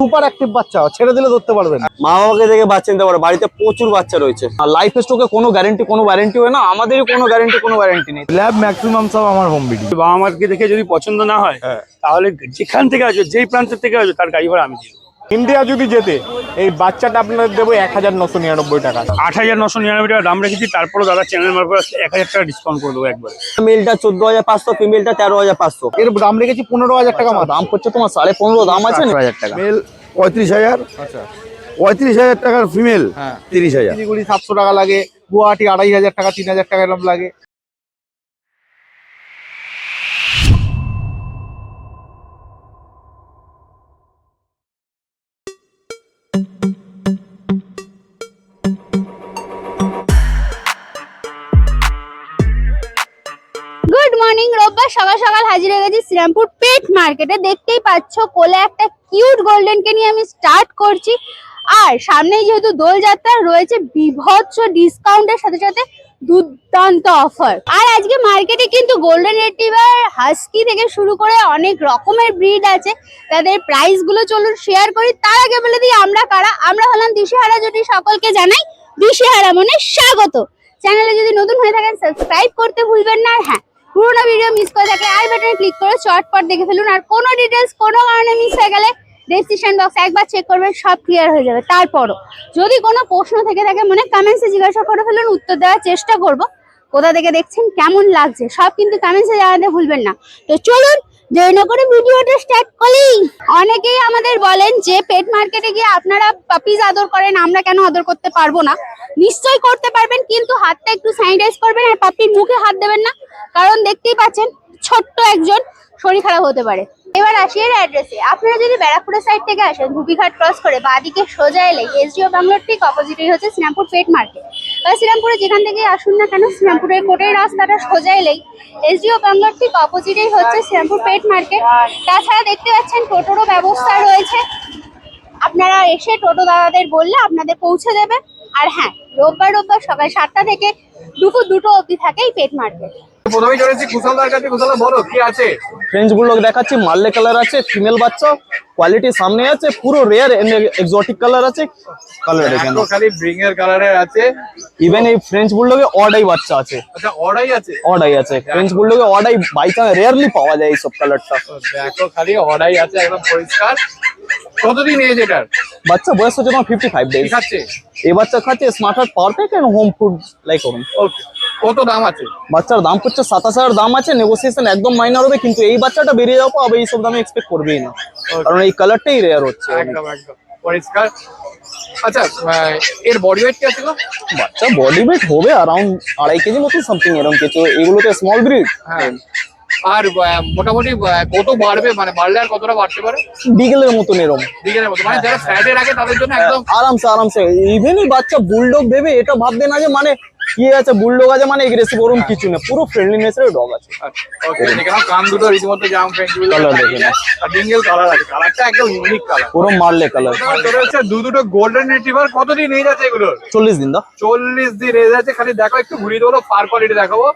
Super active বাচ্চা, ছেড়ে দিলে ধরতে পারবেন। মা বাবাকে দেখে বাচ্চা নিতে পারে, বাড়িতে প্রচুর বাচ্চা রয়েছে। আর লাইফ স্টকে কোনো গ্যারেন্টি কোনো ওয়ারেন্টি হয় না, আমাদেরই কোনো গ্যারেন্টি কোনো ওয়ারেন্টি নেই। ল্যাব ম্যাক্সিমাম সব আমার হোম বিডি। বাবা মাকে দেখে যদি পছন্দ না হয় তাহলে যেখান থেকে আসবে, যেই প্রান্ত থেকে আসবে, তার গাড়ি ভাড়া আমি দিব। ইন্ডিয়া যদি যেতে এই বাচ্চাটা আপনাদের দেবো 1999 টাকা। 8,999 টাকা দাম রেখেছি, তারপরে দাদা চ্যানেল মারফত 1,000 টাকা ডিসকাউন্ট করে দেবো একবারে। মেলটা 14,500, ফিমেলটা 13,500। এর দাম রেখেছি 15,000 টাকা মাত্র। দাম পড়ছে তোমার 15.5, দাম আছে 9,000 টাকা। মেল 35,000, আচ্ছা 35,000 টাকার ফিমেল হ্যাঁ 30,000। শিলিগুড়ি 700 টাকা লাগে, গুয়াহাটি 2,500 টাকা 3,000 টাকা এরকম লাগে। Good morning. রোববার সকাল সকাল হাজির হয়ে গেছি শ্রীরামপুর পেট মার্কেটে। দেখতেই পাচ্ছ কোলে একটা কিউট গোল্ডেন কে নিয়ে আমি স্টার্ট করছি। আর সামনেই যেহেতু দোলযাত্রা রয়েছে, বিভৎস ডিসকাউন্টের সাথে সাথে দুর্দান্ত অফার। আর আজকে মার্কেটে কিন্তু গোল্ডেন রিট্রিভার, হাস্কি থেকে শুরু করে অনেক রকমের ব্রিড আছে। তাদের প্রাইস গুলো চলুন শেয়ার করি। তার আগে বলে দিই আমরা কারা। আমরা হলাম দিশেহারা জুটি। সকলকে জানাই দিশেহারা মনে স্বাগত। চ্যানেলে যদি নতুন হয়ে থাকেন সাবস্ক্রাইব করতে ভুলবেন না। আর হ্যাঁ, পুরোনো ভিডিও মিস করে থাকলে আই বাটনে ক্লিক করে চটপট দেখে ফেলুন। আর কোনো ডিটেলস কোনো কারণে মিস হয়ে গেলে ডেসক্রিপশন বক্স একবার চেক করবেন, সব ক্লিয়ার হয়ে যাবে। তারপরও যদি কোনো প্রশ্ন থেকে থাকে মনে কমেন্টসে জিজ্ঞাসা করে ফেলুন, উত্তর দেওয়ার চেষ্টা করব। কোথা থেকে দেখছেন, কেমন লাগছে, সব কিন্তু কমেন্টসে জানাতে ভুলবেন না। তো চলুন দেরি না করে ভিডিওটা স্টার্ট করি। অনেকেই আমাদের বলেন যে পেট মার্কেটে গিয়ে আপনারা পাপিজ আদর করেন, আমরা কেন আদর করতে পারবো না? নিশ্চয়ই করতে পারবেন, কিন্তু হাতটা একটু স্যানিটাইজ করবেন আর পাপির মুখে হাত দেবেন না, কারণ দেখতেই পাচ্ছেন ছোট্ট একজন শরীর খারাপ হতে পারে। এবার আসি এর অ্যাড্রেসে। আপনারা যদি ব্যারাকপুরের সাইড থেকে আসেন, ধুপিঘাট ক্রস করে বাঁদিকে সোজা এলে এসডিও বাংলোর ঠিক অপোজিটেই হচ্ছে শ্রীরামপুর পেট মার্কেট। আর শ্রীরামপুরে যেখান থেকে আসুন না কেন, শ্রীরামপুরের কোটের রাস্তাটা সোজা এলেই এসডিও বাংলোর ঠিক অপোজিটেই হচ্ছে শ্রীরামপুর পেট মার্কেট। তাছাড়া দেখতে পাচ্ছেন টোটোরও ব্যবস্থা রয়েছে, আপনারা এসে টোটো দাদাদের বললে আপনাদের পৌঁছে দেবে। আর হ্যাঁ, রোববার সকাল 7টা থেকে দুপুর 2টো অবধি থাকে এই পেট মার্কেট। প্রথমেই চলেছি কুশলদার কাছে। কুশলদা বলো কি আছে? ফ্রেঞ্চ বুলডগ দেখাচ্ছি, মার্লে কালার আছে, ফিমেল বাচ্চা, কোয়ালিটি সামনে আছে, পুরো রেয়ার এক্সোটিক কালার আছে। কালার এখানে খালি ব্রিং এর কালারের আছে। ইভেন এই ফ্রেঞ্চ বুলডগে অডাই বাচ্চা আছে। আচ্ছা অর্ডাই আছে? অডাই আছে, ফ্রেঞ্চ বুলডগে অডাই বাই চান্স রেয়ারলি পাওয়া যায় এই সব কালারটা। দেখো খালি অর্ডাই আছে, একদম পরিষ্কার। কতদিন এজ এটার? বাচ্চা বয়স হচ্ছে তোমার 55 কি ডেজ। খাচ্ছে? এই বাচ্চা খাচ্ছে smart heart power pack and home food like home. Okay, কত দাম আছে? বাচ্চার দাম হচ্ছে 27,000 দাম আছে, নেগোসিয়েশন একদম মাইনর হবে। কিন্তু এই বাচ্চাটা বেরিয়ে যাবো আবার এইসব দামে এক্সপেক্ট করবেই না, কারণ এই কালারটাই রেয়ার হচ্ছে। একদম পরিষ্কার। আচ্ছা এর বডি ওয়েট কি আছে গো? বাচ্চা বডি ওয়েট হবে অ্যারাউন্ড 2.5 কেজি মতো সামথিং এরকম কিছু। এগুলো তো স্মল ব্রিড। হ্যাঁ। আর মোটামুটি কত বাড়বে, মানে বাড়লে আর কতটা বাড়তে পারে? বিগেলের মতন এরকম। বিকেলের মতো, মানে যারা ফ্যাটে রাখে তাদের জন্য একদম আরামসে। ইভেন এই বাচ্চা বুলডগ ভেবে এটা ভাববে না যে মানে কি আছে, বুলডগ আছে মানে এগ্রেসিভ, ওরকম কিছু না, পুরো ফ্রেন্ডলি নেচারের ডগ আছে। ওকে, দেখেন কান দুটো রীতিমতো জাম ফ্রেঞ্চ কালার দেখেন, আর ডিঙ্গেল কালার আছে। কালারটা একদম ইউনিক কালার, পুরো মার্লে কালার। চলে হচ্ছে দুটো গোল্ডেন রিট্রিভার। কতদিন এজ আছে এগুলোর? 40 দিন দা। 40 দিন এজ আছে। খালি দেখো একটু ঘুরিয়ে দেবো, ফার কোয়ালিটি দেখাবো।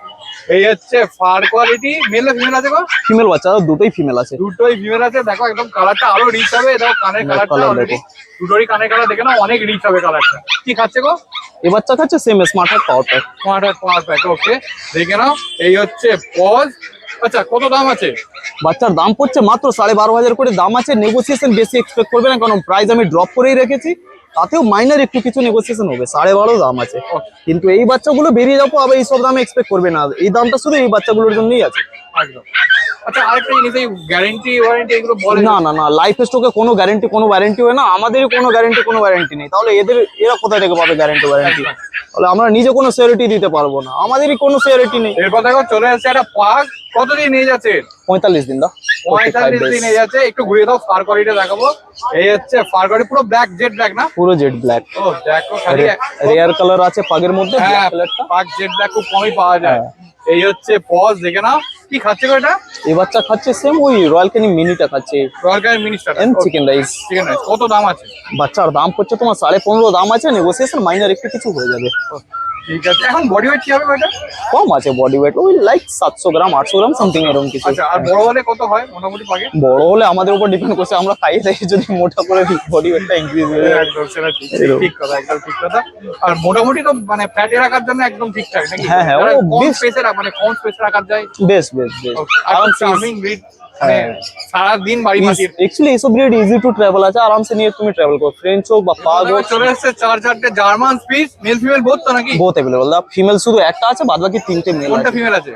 এই হচ্ছে ফার কোয়ালিটি। মেল না ফিমেল আছে গো? ফিমেল বাচ্চা, দুটোই ফিমেল আছে। দুটোই ফিমেল আছে। দেখো একদম কালারটা আরো রিচ হবে। দেখো কানের কালারটা অলরেডি, দুটোরই কানের কালার দেখে না অনেক রিচ হবে কালারটা। কি খাচ্ছে গো? এই বাচ্চা খাচ্ছে same smart heart power pack. Smart heart power pack. ওকে, দেখে নাও। এই হচ্ছে পজ। আচ্ছা কত দাম আছে? বাচ্চার দাম পড়ছে মাত্র 12,500 করে দাম আছে। নেগোসিয়েশন বেশি এক্সপেক্ট করবে না, কারণ প্রাইস আমি ড্রপ করেই রেখেছি। তাতেও মাইনার একটু কিছু নেগোসিয়েশন হবে। 12.5 দাম আছে। কিন্তু এই বাচ্চাগুলো বেরিয়ে যাবো আবার এইসব দামে এক্সপেক্ট করবে না। এই দামটা শুধু এই বাচ্চাগুলোর জন্যই আছে। একদম। আচ্ছা আরেকটা জিনিস, এই গ্যারান্টি ওয়ারেন্টি এগুলো বলে না, লাইফ স্টকে কোনো গ্যারান্টি কোনো ওয়ারেন্টি হয় না, আমাদেরই কোনো গ্যারান্টি কোনো ওয়ারেন্টি নেই। তাহলে এরা কোথা থেকে পাবে গ্যারান্টি ওয়ারেন্টি? তাহলে আমরা নিজে কোনো সিওরিটি দিতে পারবো না, আমাদেরই কোনো সিওরিটি নেই। এরপর দেখো চলে আসছে একটা পাক। কতদিন এজ আছে? 45 দিন দা। 45 দিন এজ আছে। একটু ঘুরিয়ে দাও, ফার কোয়ালিটি দেখাবো। এই হচ্ছে ফার কোয়ালিটি, পুরো ব্ল্যাক, জেড ব্ল্যাক না? পুরো জেড ব্ল্যাক। ও দেখো খালি রেয়ার কালার আছে পাগের মধ্যে। হ্যাঁ, পাক জেড ব্ল্যাক খুব কমই পাওয়া যায়। এই হচ্ছে পজ, দেখে নাও। কি খাচ্ছে গো এটা? এই বাচ্চা খাচ্ছে সেম ওই রয়্যাল ক্যানিং মিনিটা খাচ্ছে। Royal canin mini starter and chicken rice. Chicken rice. কত দাম আছে? বাচ্চার দাম পড়ছে তোমার 15.5 দাম আছে, নেগোসিয়েশন মাইনার একটু কিছু হয়ে যাবে। ঠিক আছে, এখন বডি ওয়েট কি হবে এটা? কম আছে বডি ওয়েট, ওই লাইক 700 গ্রাম 800 গ্রাম সামথিং এরকম কিছু। আচ্ছা, আর বড় হলে কত হয় মোটামুটি পাকে? বড় হলে আমাদের উপর ডিপেন্ড করছে, আমরা খাইয়ে দেখি যদি মোটা করে বডি ওয়েটটা ইনক্রিজ হয়ে যায়। একদম সেটা ঠিক কথা, একদম ঠিক কথা। আর মোটামুটি তো মানে ফ্যাটে রাখার জন্য একদম ঠিকঠাক নাকি? হ্যাঁ, হ্যাঁ, ও যারা কম বেশ- স্পেসে মানে কম স্পেসে রাখা যায়। বেশ বেশ বেশ। আর চার্মিং ব্রিড, মানে সারাদিন বাড়ি মাটির। অ্যাকচুয়ালি এইসব ব্রিড ইজি টু ট্রাভেল আছে, আরামসে নিয়ে তুমি ট্রাভেল করো, ফ্রেঞ্চ হোক বা পাগ হোক, চলে এসেছে 4-4টে German Spitz, male female both তো নাকি? Both available. দা ফিমেল শুধু একটা আছে, বাদ বাকি 3টে মেল কোনটা আছে। ফিমেল আছে?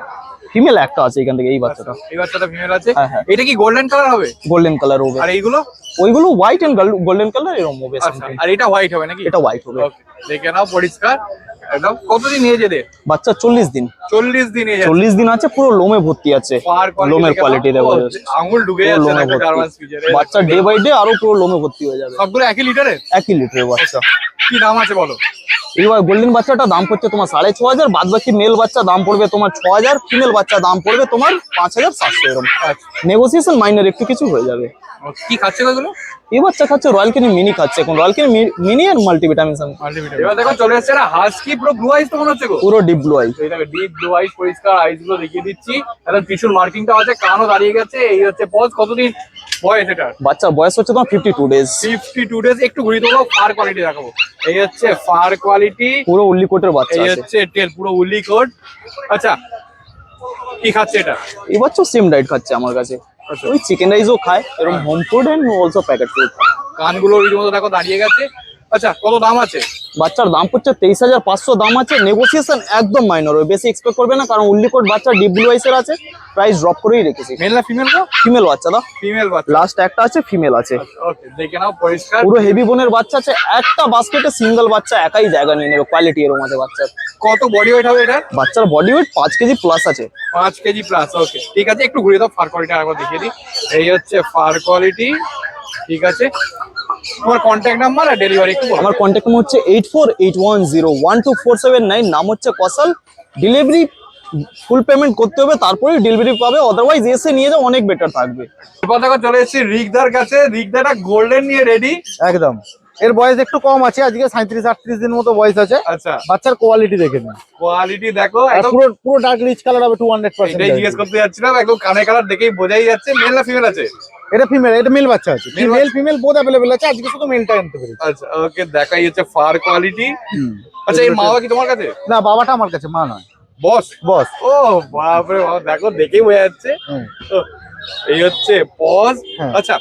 ফিমেল একটা আছে এখান থেকে, এই বাচ্চাটা এই বাচ্চাটা ফিমেল আছে। হ্যাঁ, হ্যাঁ। এটা কি গোল্ডেন কালার হবে? গোল্ডেন কালার হবে। আর এইগুলো? ওইগুলো হোয়াইট এন্ড গোল্ডেন কালার এরকম হবে আচ্ছা, something। আর এটা হোয়াইট হবে নাকি? এটা হোয়াইট হবে। ওকে, দেখে নাও পরিষ্কার একদম। কতদিন নিয়ে যেতে? বাচ্চা 40 দিন। 40 দিন নিয়ে যাচ্ছে। 40 দিন আছে, পুরো লোমে ভর্তি আছে, পার কোয়ালিটি লোমের কোয়ালিটি দেখো, আঙুল ঢুকে পুরো যাচ্ছে লোমে একটা জার্মান স্পিচের। ভর্তি। বাচ্চা ডে বাই ডে আরো পুরো লোমে ভর্তি হয়ে যাবে। সবগুলো একই লিটারের? 1 লিটারের বাচ্চা। কি দাম আছে বলো? এবার গোল্ডেন বাচ্চাটা দাম পড়ছে তোমার 6500, বাদ বাকি মেল বাচ্চা দাম পড়বে তোমার 6000, ফিমেল বাচ্চা দাম পড়বে তোমার 5700 এরকম। নেগোসিয়েশন মাইনার একটু কিছু হয়ে যাবে। কি খাচ্ছে এগুলো? এই বাচ্চা খাচ্ছে রয়্যাল কেনি মিনি, খাচ্ছে এখন রয়্যাল কেনি মিনি আর মাল্টিভিটামিন। এবার দেখো চলে এসেছে না হাস্কি, পুরো ব্লু আইস তো মনে হচ্ছে গো। পুরো ডিপ ব্লু আই। এই দেখো ডিপ ব্লু আইস, পরিষ্কার আইস গুলো দেখিয়ে দিচ্ছি। একদম টিস্যুর মার্কিংটা আছে, কানও দাঁড়িয়ে গেছে। এই হচ্ছে পজ। কতদিন বয়স এটা? বাচ্চার বয়স হচ্ছে তোমার 52 ডেজ। 52 ডেজ। একটু ঘুরিয়ে দেবো, ফার কোয়ালিটি দেখাবো। এই হচ্ছে ফার কোয়ালিটি, পুরো উল্লি কোটের বাচ্চা এই আছে। হচ্ছে টেল, পুরো উলি কোট। আচ্ছা, কি খাচ্ছে এটা? এই বাচ্চা সেম ডাইট খাচ্ছে আমার কাছে, ওই চিকেন রাইসও খায়, এরকম home food and also packet food. কানগুলো রীতিমতো দেখো দাঁড়িয়ে গেছে। আচ্ছা, কত দাম আছে? বাচ্চার দাম পড়ছে 23500 দাম আছে, নেগোসিয়েশন একদম মাইনর হবে, বেশি এক্সপেক্ট করবে না, কারণ উল্লি কোট বাচ্চা ডিপ ব্লু আইসের আছে, প্রাইস ড্রপ করেই রেখেছি। মেল না ফিমেল গো? ফিমেল বাচ্চা দা, ফিমেল বাচ্চা। লাস্ট একটা আছে, ফিমেল আছে। ওকে, দেখে নাও পরিষ্কার। পুরো হেভি বোনের বাচ্চা আছে, একটা বাস্কেটে সিঙ্গেল বাচ্চা একাই জায়গা নিয়ে নেবে, কোয়ালিটি এরকম আছে বাচ্চার। কত বডি ওয়েট হবে এটা? বাচ্চার বডি ওয়েট 5 কেজি প্লাস আছে। 5 কেজি প্লাস। ওকে, ঠিক আছে, একটু ঘুরিয়ে দাও ফার কোয়ালিটি আরেকবার দেখিয়ে দিই। এই হচ্ছে ফার কোয়ালিটি, ঠিক আছে। তোমার কন্ট্যাক্ট নাম্বার আর ডেলিভারি একটু বলো। আমার কন্ট্যাক্ট নাম্বার হচ্ছে 8481012479, নাম হচ্ছে কসাল। ডেলিভারি ফুল পেমেন্ট করতে হবে, তারপরেই ডেলিভারি পাবে, আদারওয়াইজ এসে নিয়ে যাও, অনেক বেটার থাকবে। এবার দেখো চলে এসেছি রিকদার কাছে। রিকদাটা গোল্ডেন নিয়ে রেডি। একদম। এর বয়স একটু কম আছে, আজকে 37-38 দিন মতো বয়স আছে। আচ্ছা, বাচ্চার কোয়ালিটি দেখে নিন, কোয়ালিটি দেখো আর একদম। পুরো ডার্ক রিচ কালার হবে 200%। এটাই জিজ্ঞেস করতে যাচ্ছিলাম, একদম কানে কালার দেখেই বোঝাই যাচ্ছে। মেল না ফিমেল আছে? এটা ফিমেল, এটা মেল বাচ্চা আছে, Male mail female both available আছে, আজকে শুধু মেলটা আনতে পেরেছি। আচ্ছা, ওকে, দেখাই হচ্ছে ফার কোয়ালিটি। আচ্ছা, এই মা বাবা কি তোমার কাছে? না, বাবাটা আমার কাছে, মা নয়, বস। বস। ও বাপরে বাপ, দেখো দেখেই বোঝা যাচ্ছে। ও, এই হচ্ছে পজ। হ্যাঁ। আচ্ছা,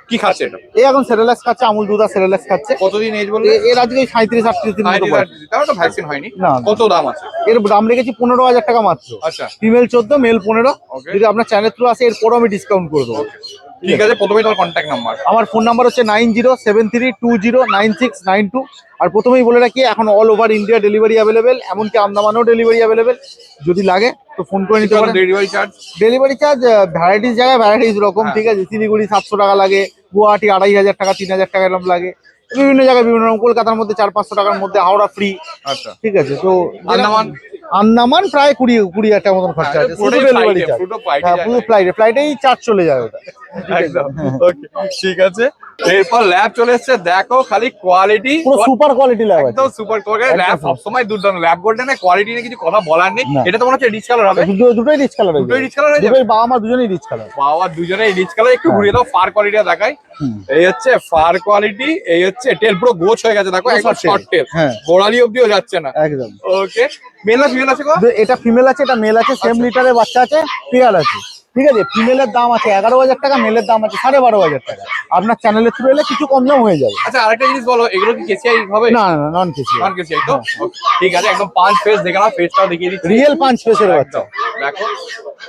কি খাচ্ছে এটা? এই এখন সেরেলাক্স খাচ্ছে, আমুল দুধ আর সেরেলাক্স খাচ্ছে। কতদিন এজ বললে? এর আজকে 37-38 দিন মতো বয়স। তাও তো ভ্যাকসিন হয়নি। না। কত দাম আছে? এর দাম রেখেছি 15000 টাকা মাত্র। আচ্ছা, ফিমেল 14, মেল 15। Okay. যদি আপনার চ্যানেল থ্রু আসে এরপরও আমি ডিসকাউন্ট করে দেবো। ঠিক আছে, প্রথমেই তোমার কন্ট্যাক্ট নাম্বার। আমার ফোন নাম্বার হচ্ছে 9073209692। আর প্রথমেই বলে রাখি, এখন all over India delivery available, এমনকি আন্দামানেও ডেলিভারি অ্যাভেলেবেল। যদি লাগে তো ফোন করে নিতে পারেন। Delivery charge? Delivery charge varieties জায়গায় ভ্যারাইটিস রকম, হ্যাঁ। ঠিক আছে। শিলিগুড়ি 700 টাকা লাগে, গুয়াহাটি 2500 টাকা, 3000 টাকা এরকম লাগে, বিভিন্ন জায়গায় বিভিন্ন রকম। কলকাতার মধ্যে 400-500 টাকার মধ্যে, হাওড়া ফ্রি, আচ্ছা। ঠিক আছে। তো আন্দামান? আন্দামান প্রায় 20,000 টাকা মতন খরচা আছে, শুধু ডেলিভারি চার্জ। হ্যাঁ, পুরো ফ্লাইটেই চার্জ চলে যায় ওটা। একদম। ওকে, ঠিক আছে। এরপর ল্যাব চলে এসেছে, দেখো খালি কোয়ালিটি, পুরো সুপার কোয়ালিটি ল্যাব আছে, একদম সুপার কোয়ালিটি। ল্যাব একদম। সবসময় দুর্দান্ত। ল্যাব গোল্ডেনের কোয়ালিটি নিয়ে কিছু কথা বলার নেই। না। এটা তো মনে হচ্ছে রিচ কালার হবে। দুটোই রিচ কালার, দুটোই rich color হয়ে যাবে? দুটোই বাবা মা দুজনেই রিচ কালার। বাবা দুজনেই রিচ কালার। একটু ঘুরিয়ে দাও, ফার কোয়ালিটিটা দেখাই। এই হচ্ছে ফার কোয়ালিটি, এই হচ্ছে টেল পুরো গোছ হয়ে গেছে, দেখো একদম শর্ট টেল, হ্যাঁ। গোড়ালি অব্দিও যাচ্ছে না। একদম। ওকে, মেল না ফিমেল আছে গো? এটা ফিমেল আছে, এটা মেল আছে, সেম লিটারের বাচ্চা আছে, পেয়ার আছে, ঠিক আছে। ফিমেলের দাম আছে 11000 টাকা, মেলের দাম আছে 12,500 টাকা। আপনার চ্যানেলের থ্রু এলে কিছু কম দাম হয়ে যাবে। আচ্ছা, আরেকটা জিনিস বলো, এগুলো কি কেসিআই হবে? না না, নন কেসি, নন কেসিআই তো? Okay, ঠিক আছে, একদম 5 ফেস দেখে নাও, ফেসটাও দেখিয়ে দিচ্ছি। রিয়েল 5 ফেসের বাচ্চা। দেখো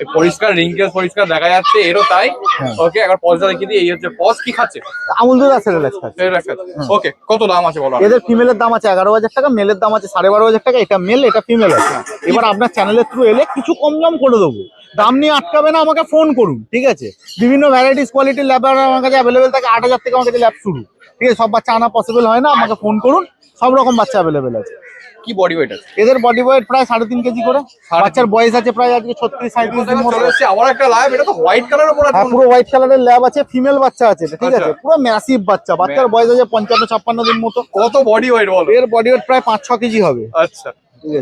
এই পরিষ্কার রিঙ্কেল পরিষ্কার দেখা যাচ্ছে, এরও তাই। হ্যাঁ। ওকে, একবার পজটা দেখিয়ে দিই। এই হচ্ছে পজ, কি খাচ্ছে? আমুল দুধ আছে, রিল্যাক্স খাচ্ছে। ওকে, কত দাম আছে বলো? এদের ফিমেলের দাম আছে 11000 টাকা, মেলের দাম আছে 12,500 টাকা। এটা মেল, এটা ফিমেল আছে। এবার আপনার চ্যানেলের থ্রু এলে কিছু কম দাম করে দেবো। দাম নিয়ে আটকাবে না, আমাকে ফোন করুন, ঠিক আছে। বিভিন্ন ভ্যারাইটিস কোয়ালিটির ল্যাব আমার কাছে অ্যাভেলেবেল থাকে। 8000 থেকে আমার কাছে ল্যাব শুরু, ঠিক আছে। সব বাচ্চা আনা পসিবল হয় না, আমাকে ফোন করুন, সব রকম বাচ্চা অ্যাভেলেবেল আছে। কি বডি ওয়েট আছে? এদের বডি ওয়েট প্রায় 3.5 কেজি করে। বাচ্চার বয়স আছে প্রায় আজকে 36-37 দিন মতো। চলে এসেছে আবার একটা লাইভ। এটা তো হোয়াইট কালার উপর আছে। হ্যাঁ, পুরো হোয়াইট কালারের ল্যাব আছে, ফিমেল বাচ্চা আছে এটা, ঠিক আছে। আচ্ছা। পুরো ম্যাসিভ বাচ্চা, বাচ্চার বয়স আছে 55-56 দিন মতো। কত বডি ওয়েট বলো? এর বডি ওয়েট প্রায় 5-6 কেজি হবে। আচ্ছা,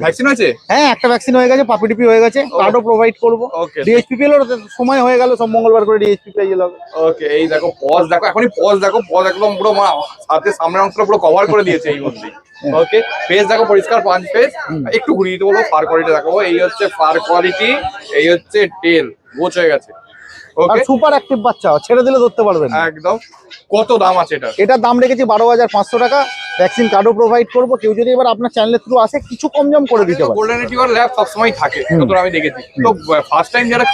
ভ্যাকসিন হয়েছে? হ্যাঁ, একটা ভ্যাকসিন হয়ে গেছে, পাপিটিপি হয়ে গেছে, কার্ডও প্রোভাইড করবো। ওকে ডিএইচপিপিএল এর সময় হয়ে গেল, সব মঙ্গলবার করে ডিএইচপিপিএল হবে। ওকে, এই দেখো পজ দেখো, এখনই পজ দেখো, পজ একদম পুরো হাতে সামনের অংশটা পুরো কভার করে দিয়েছে এই মধ্যে। ওকে, ফেস দেখো পরিষ্কার পাঁচ ফেস। একটু ঘুরিয়ে দিতে বলো, ফার কোয়ালিটি দেখাবো। এই হচ্ছে ফার কোয়ালিটি, এই হচ্ছে টেল, গোছ হয়ে গেছে। আর ওকে, সুপার অ্যাক্টিভ বাচ্চা, ছেড়ে দিলে ধরতে পারবেন না। একদম। কত দাম আছে এটা? এটার দাম রেখেছি 12,500 টাকা। ভ্যাকসিন কার্ডও প্রোভাইড করবো। কেউ যদি এবার আপনার চ্যানেলের থ্রু আসে, কিছু কম জম করে দিতে পারে। গোল্ডেন রিট্রিভার ল্যাব সবসময় থাকে, যতটা আমি দেখেছি। তো ফার্স্ট টাইম যারা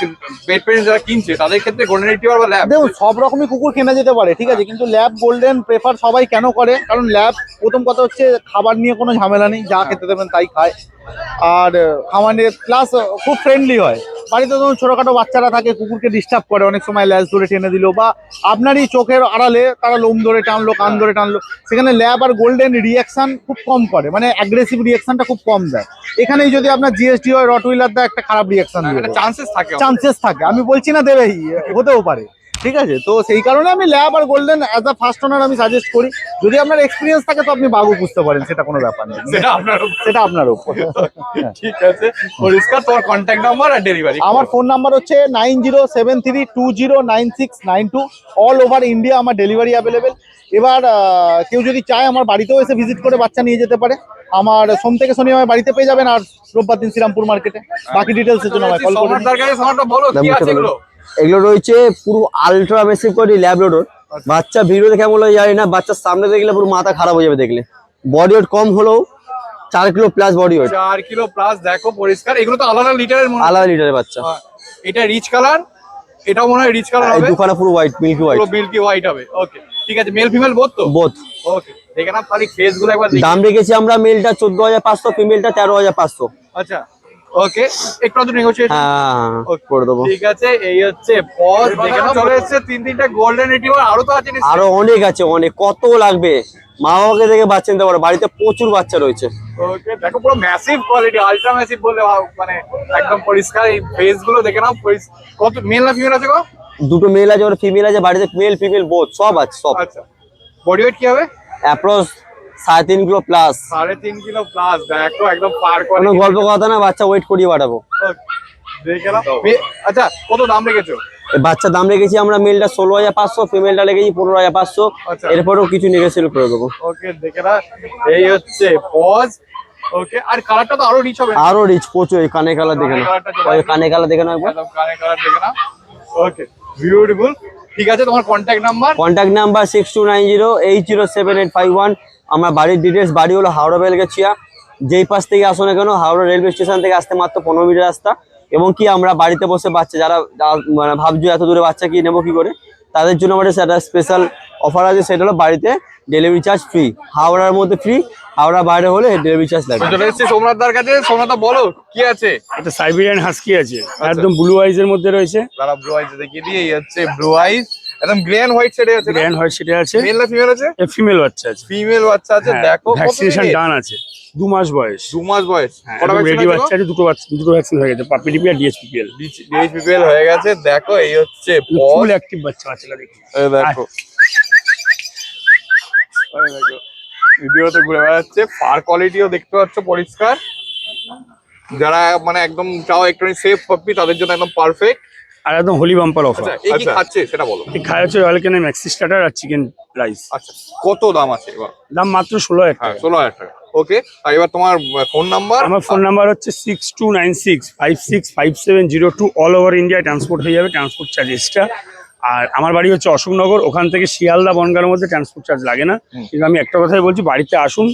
পেট পেরেন্টস যারা কিনছে, তাদের ক্ষেত্রে গোল্ডেন রিট্রিভার বা ল্যাব, দেখুন সব রকমই কুকুর কেনা যেতে পারে, ঠিক আছে, কিন্তু ল্যাব গোল্ডেন প্রেফার সবাই কেন করে? কারণ ল্যাব প্রথম কথা হচ্ছে খাবার নিয়ে কোনো ঝামেলা নেই, যা খেতে দেবেন তাই খায়। আর খামারে প্লাস খুব ফ্রেন্ডলি হয়। বাড়িতে ধরুন ছোটখাটো বাচ্চারা থাকে, কুকুরকে ডিস্টার্ব করে, অনেক সময় ল্যাজ ধরে টেনে দিল, বা আপনারই চোখের আড়ালে তারা লোম ধরে টানলো, কান ধরে টানলো, সেখানে ল্যাব আর গোল্ডেন রিয়াকশন খুব কম করে, মানে অ্যাগ্রেসিভ রিয়াকশনটা খুব কম দেয়। এখানেই যদি আপনার জিএসটি হয়, রটউইলার দেয়, একটা খারাপ রিয়াকশন দেবে, চান্সেস থাকে। চান্সেস থাকে, আমি বলছি না দেবেই, হতেও পারে, ঠিক আছে। তো সেই কারণে আমি ল্যাব আর golden as a first owner আমি সাজেস্ট করি। যদি আপনার এক্সপিরিয়েন্স থাকে তো আপনি বাবু বুঝতে পারেন, সেটা কোনো ব্যাপার নেই, সেটা আপনার উপর। সেটা আপনার উপর। ঠিক আছে, পরিষ্কার। তোমার কন্ট্যাক্ট নাম্বার আর ডেলিভারি? আমার ফোন নাম্বার হচ্ছে 9073209692। অল ওভার ইন্ডিয়া আমার ডেলিভারি অ্যাভেলেবেল। এবার কেউ যদি চায় আমার বাড়িতেও এসে ভিজিট করে বাচ্চা নিয়ে যেতে পারে। আমার সোম থেকে শনি আমার বাড়িতে পেয়ে যাবেন, আর রোববার দিন শ্রীরামপুর মার্কেটে। বাকি ডিটেলসের জন্য আমায় কল করুন। সম্রাটদার কাছে সম্রাটটা বলো কি আছে এগুলো? এগুলো রয়েছে পুরো আলট্রা মেসিভ কোয়ালিটি ল্যাব্রাডর। বাচ্চা ভিডিওতে কেমন লাগে জানি না, বাচ্চার সামনে দেখলে পুরো মাথা খারাপ হয়ে যাবে দেখলে। বডি ওয়েট কম হলেও 4 kilo plus body weight. 4 kilo plus, দেখো পরিষ্কার। এগুলো তো আলাদা লিটারের মনে হয়। আলাদা লিটারের বাচ্চা। এটা রিচ কালার, এটাও মনে হয় রিচ কালার এই হবে। দুখানা পুরো হোয়াইট, মিল্কি হোয়াইট। পুরো মিল্কি হোয়াইট হবে। ওকে, ঠিক আছে। মেল ফিমেল বোথ তো? বোথ। ওকে, দেখে নাও খালি ফেস গুলো একবার দেখি। দাম রেখেছি আমরা মেলটা 14,500, ফিমেলটা 13,500। আচ্ছা, ওকে, একটু তো নেগোশিয়েট। হ্যাঁ, করে দেবো। ঠিক আছে, এই হচ্ছে পজ। দেখে নাও চলে এসেছে 3-3টা গোল্ডেন রিট্রিভার। আরো তো আছে নিশ্চয়ই? আরো অনেক আছে, অনেক। কত লাগবে? মা বাবাকে দেখে বাচ্চা নিতে পারো, বাড়িতে প্রচুর বাচ্চা রয়েছে। ওকে, দেখো পুরো ম্যাসিভ কোয়ালিটি, আলট্রা ম্যাসিভ বললে মানে একদম পরিষ্কার। এই ফেস গুলো দেখে নাও। কত মেল না ফিমেল আছে গো? দুটো মেল আছে, ওর ফিমেল আছে, বাড়িতে মেল ফিমেল বোথ সব আছে, সব। আচ্ছা, বডি ওয়েট কি হবে? Approx 3.5 kilo plus. 3.5 kilo plus. দেখো একদম পার কোনো কোয়ালিটি। গল্প কথা না, বাচ্চা ওয়েট করিয়ে পাঠাবো। দেখে নাও। আচ্ছা, কত দাম রেখেছো? এই বাচ্চার দাম রেখেছি আমরা মেলটা 16,500, ফিমেলটা রেখেছি 15,500। আচ্ছা। এরপরেও কিছু নেগোশিয়েট করে দেবো। ওকে, দেখে না, এই হচ্ছে পজ। ওকে, আর কালারটা তো আরো রিচ হবে। আরো রিচ প্রচুর। এই কানে কালার দেখে না, ওই কানে কালার দেখে না একবার। একদম কানে কালার দেখে না। ওকে, বিউটিফুল। ঠিক আছে, তোমার কন্ট্যাক্ট নাম্বার? Contact number 6290807851। আমার বাড়ির ডিটেলস, বাড়ি হলো হাওড়া বেলগাছিয়া। যেই পাশ থেকে আসো না কেন, হাওড়া রেলওয়ে স্টেশন থেকে আসতে মাত্র 15 মিনিট রাস্তা। এবং কি আমরা বাড়িতে বসে বাচ্চা যারা মানে ভাবছো এত দূরে বাচ্চা কি নেবো কি করে, তাদের জন্য আমাদের সেটা স্পেশাল অফার আছে। সেটা হলো বাড়িতে ডেলিভারি চার্জ ফ্রি। হাওড়ার মধ্যে ফ্রি, হাওড়া বাইরে হলে ডেলিভারি চার্জ লাগবে। চলে এসেছি সোমনাথদার কাছে। সোমনাথ বলো কি আছে? একটা সাইবেরিয়ান হাস্কি আছে, একদম ব্লু আইজ এর মধ্যে রয়েছে। তারা ব্লু আইজ দেখিয়ে দিই। এই হচ্ছে ব্লু আইজ, একদম গ্রে এন্ড হোয়াইট শেডে আছে। গ্র্যান্ড হোয়াইট সেটা আছে। মেল না ফিমেল আছে? ফিমেল বাচ্চা আছে। ফিমেল বাচ্চা আছে। দেখো ভ্যাকসিনেশন ডান আছে, 2 মাস বয়স। 2 মাস বয়স। কটা রেডি ভ্যাকসিন বাচ্চা আছে, দুটো ভ্যাকসিন হয়ে গেছে, পাপিটিপি আর ডিএইচপিপিএল। ডিএইচপিপিএল হয়ে গেছে। দেখো এই হচ্ছে ফুল পজ। অ্যাক্টিভ বাচ্চা আছে, দেখুন। এই দেখো, এই দেখো ভিডিওতে ঘুরে বেড়াচ্ছে। ফার কোয়ালিটিও দেখতে পাচ্ছ পরিষ্কার। যারা মানে একদম চাও একটু সেফ পাপি, তাদের জন্য একদম পারফেক্ট। আর একদম হোলি বাম্পার অফার। আচ্ছা, এই কি খাচ্ছে সেটা বলো। এই খাওয়া হচ্ছে রয়্যাল ক্যানিন ম্যাক্সি স্টার্টার আর চিকেন রাইস। আচ্ছা, কত দাম আছে এবার? দাম মাত্র 16,000 হ্যাঁ, টাকা। 16,000 টাকা। ওকে, আর এবার তোমার ফোন নাম্বার? আমার ফোন নাম্বার হচ্ছে 6296565702। অল ওভার ইন্ডিয়া ট্রান্সপোর্ট হয়ে যাবে, ট্রান্সপোর্ট চার্জ এক্সট্রা। আর আমার বাড়ি হচ্ছে অশোকনগর, ওখান থেকে শিয়ালদা বনগাঁর মধ্যে ট্রান্সপোর্ট চার্জ লাগে না। কিন্তু আমি একটা কথাই বলছি, বাড়িতে আসুন,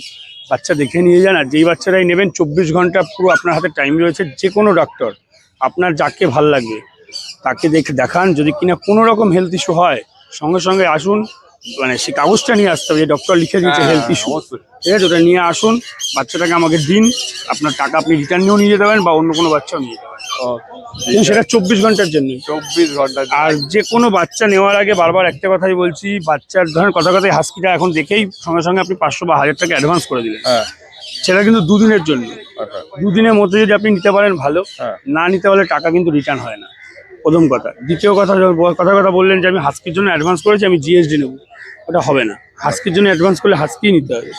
বাচ্চা দেখে নিয়ে যান। আর যেই বাচ্চারাই নেবেন 24 ঘন্টা পুরো আপনার হাতে টাইম রয়েছে। যে কোনো ডক্টর আপনার যাকে ভাল লাগবে তাকে দেখান। যদি কিনা কোনো রকম হেলথ ইস্যু হয়, সঙ্গে সঙ্গে আসুন। মানে সে কাগজটা নিয়ে আসতে হবে, ডক্টর লিখে দিয়েছে হেলথ ইস্যু, ঠিক আছে, ওটা নিয়ে আসুন। বাচ্চাটাকে আমাকে দিন, আপনার টাকা আপনি রিটার্ন নিয়েও নিয়ে যেতে পারেন, বা অন্য কোনো বাচ্চাও নিয়ে যেতে পারেন। কিন্তু সেটা 24 ঘন্টার জন্য। 24 ঘন্টা। আর যে কোনো বাচ্চা নেওয়ার আগে বারবার একটা কথাই বলছি, বাচ্চার ধরেন কথা কথায় হাস্কিটা এখন দেখেই সঙ্গে সঙ্গে আপনি 500 বা 1000 টাকা অ্যাডভান্স করে দিলেন। হ্যাঁ, সেটা কিন্তু 2 দিনের জন্য। 2 দিনের মধ্যে যদি আপনি নিতে পারেন ভালো, হ্যাঁ। না নিতে পারলে টাকা কিন্তু রিটার্ন হয় না, প্রথম কথা। দ্বিতীয় কথা, কথা বললেন যে আমি হাস্কির জন্য অ্যাডভান্স করেছি, আমি জিএসডি নেবো, ওটা হবে না। হাস্কির জন্য অ্যাডভান্স করলে হাস্কি নিতে হবে।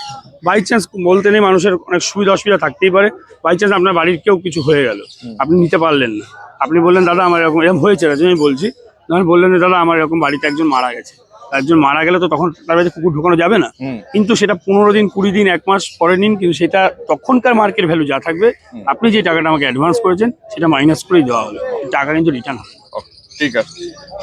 বাই চান্স বলতে নেই, মানুষের অনেক সুবিধা অসুবিধা থাকতেই পারে। বাই চান্স আপনার বাড়ির কেউ কিছু হয়ে গেল, আপনি নিতে পারলেন না, আপনি বললেন দাদা আমার এরকম হয়েছে, আমি বলছি, তখন বললেন যে দাদা আমার এরকম বাড়িতে একজন মারা গেছে। একজন মারা গেলে তো তখন তার কাছে কুকুর ঢোকানো যাবে না, কিন্তু সেটা 15 দিন 20 দিন 1 মাস পরে নিন, কিন্তু সেটা তখনকার মার্কেট ভ্যালু যা থাকবে, আপনি যে টাকাটা আমাকে অ্যাডভান্স করেছেন সেটা মাইনাস করেই দেওয়া হলো, টাকা কিন্তু রিটার্ন হবে। ঠিক আছে,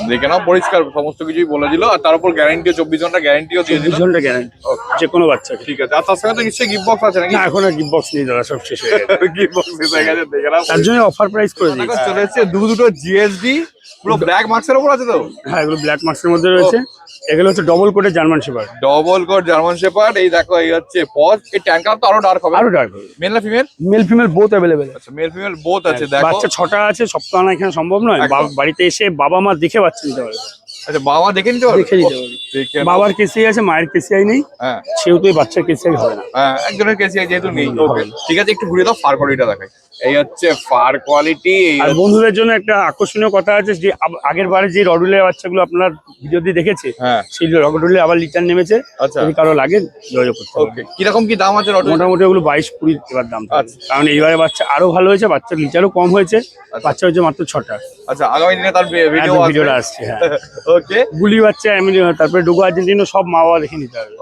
দেখে নাও পরিষ্কার সমস্ত কিছুই বলে দিল। আর তার উপর গ্যারান্টিও 24 ঘন্টা গ্যারান্টিও দিয়ে দিল। 24 ঘন্টা গ্যারান্টি যে কোনো বাচ্চাকে। ঠিক আছে, আর তার সঙ্গে তো নিশ্চয়ই গিফট বক্স আছে নাকি? না, এখন আর গিফট বক্স নেই দাদা, সব শেষ হয়ে গেছে। গিফট বক্স হয়ে গেছে, দেখে নাও। তার জন্য অফার প্রাইস করে দিই। দেখো চলে এসেছে দুটো জিএসডি, পুরো ব্ল্যাক মার্কসের উপর আছে তো? হ্যাঁ, এগুলো ব্ল্যাক মার্কসের মধ্যে রয়েছে। এগুলো হচ্ছে ডবল কোটের German shepherd. Double coat German shepherd. এই দেখো, এই হচ্ছে পজ। এই ট্যাঙ্কার তো আরো ডার্ক হবে। আরো ডার্ক হবে। মেল না female? Mail female both available. আচ্ছা, মেল ফিমেল বোথ আছে। দেখো বাচ্চা 6টা আছে, সব তো আনা এখানে সম্ভব নয়। একদম। বাড়িতে এসে বাবা মা দেখে বাচ্চা নিতে পারবে। আচ্ছা, বাবা দেখে নিতে পারবে? দেখে নিতে পারবে। দেখে নাও। বাবার কেসিআই আছে, মায়ের কেসিআই নেই, হ্যাঁ সেহেতু এই বাচ্চার কেসিআই হবে না। হ্যাঁ, একজনের কেসি যেহেতু নেই। ওকে, ঠিক আছে, একটু ঘুরে দাও, ফার কোয়ালিটিটা দেখাই। এই হচ্ছে ফার কোয়ালিটি। আর বন্ধুদের জন্য একটা আকর্ষণীয় কথা আছে যে আগের বারে যে রডুলের বাচ্চাগুলো আপনার ভিডিও দিয়ে দেখেছে, হ্যাঁ সেই রডুলে আবার লিটার নেমেছে। আচ্ছা, যদি কারো লাগে যোগাযোগ করতে হবে। ওকে। কিরকম কি দাম আছে রড? মোটামুটি ওগুলো 22-20 এবার দাম থাকবে। আচ্ছা। কারণ এইবারে বাচ্চা আরো ভালো হয়েছে, বাচ্চার লিটারও কম হয়েছে, বাচ্চা হচ্ছে মাত্র 6টা। আচ্ছা, আগামী দিনে তার ভিডিও আসবে। ভিডিওটা আসছে, হ্যাঁ। ওকে, গুলি বাচ্চা তারপরে ডোগো আর্জেন্টিনা সব মা বাবা দেখে নিতে হবে।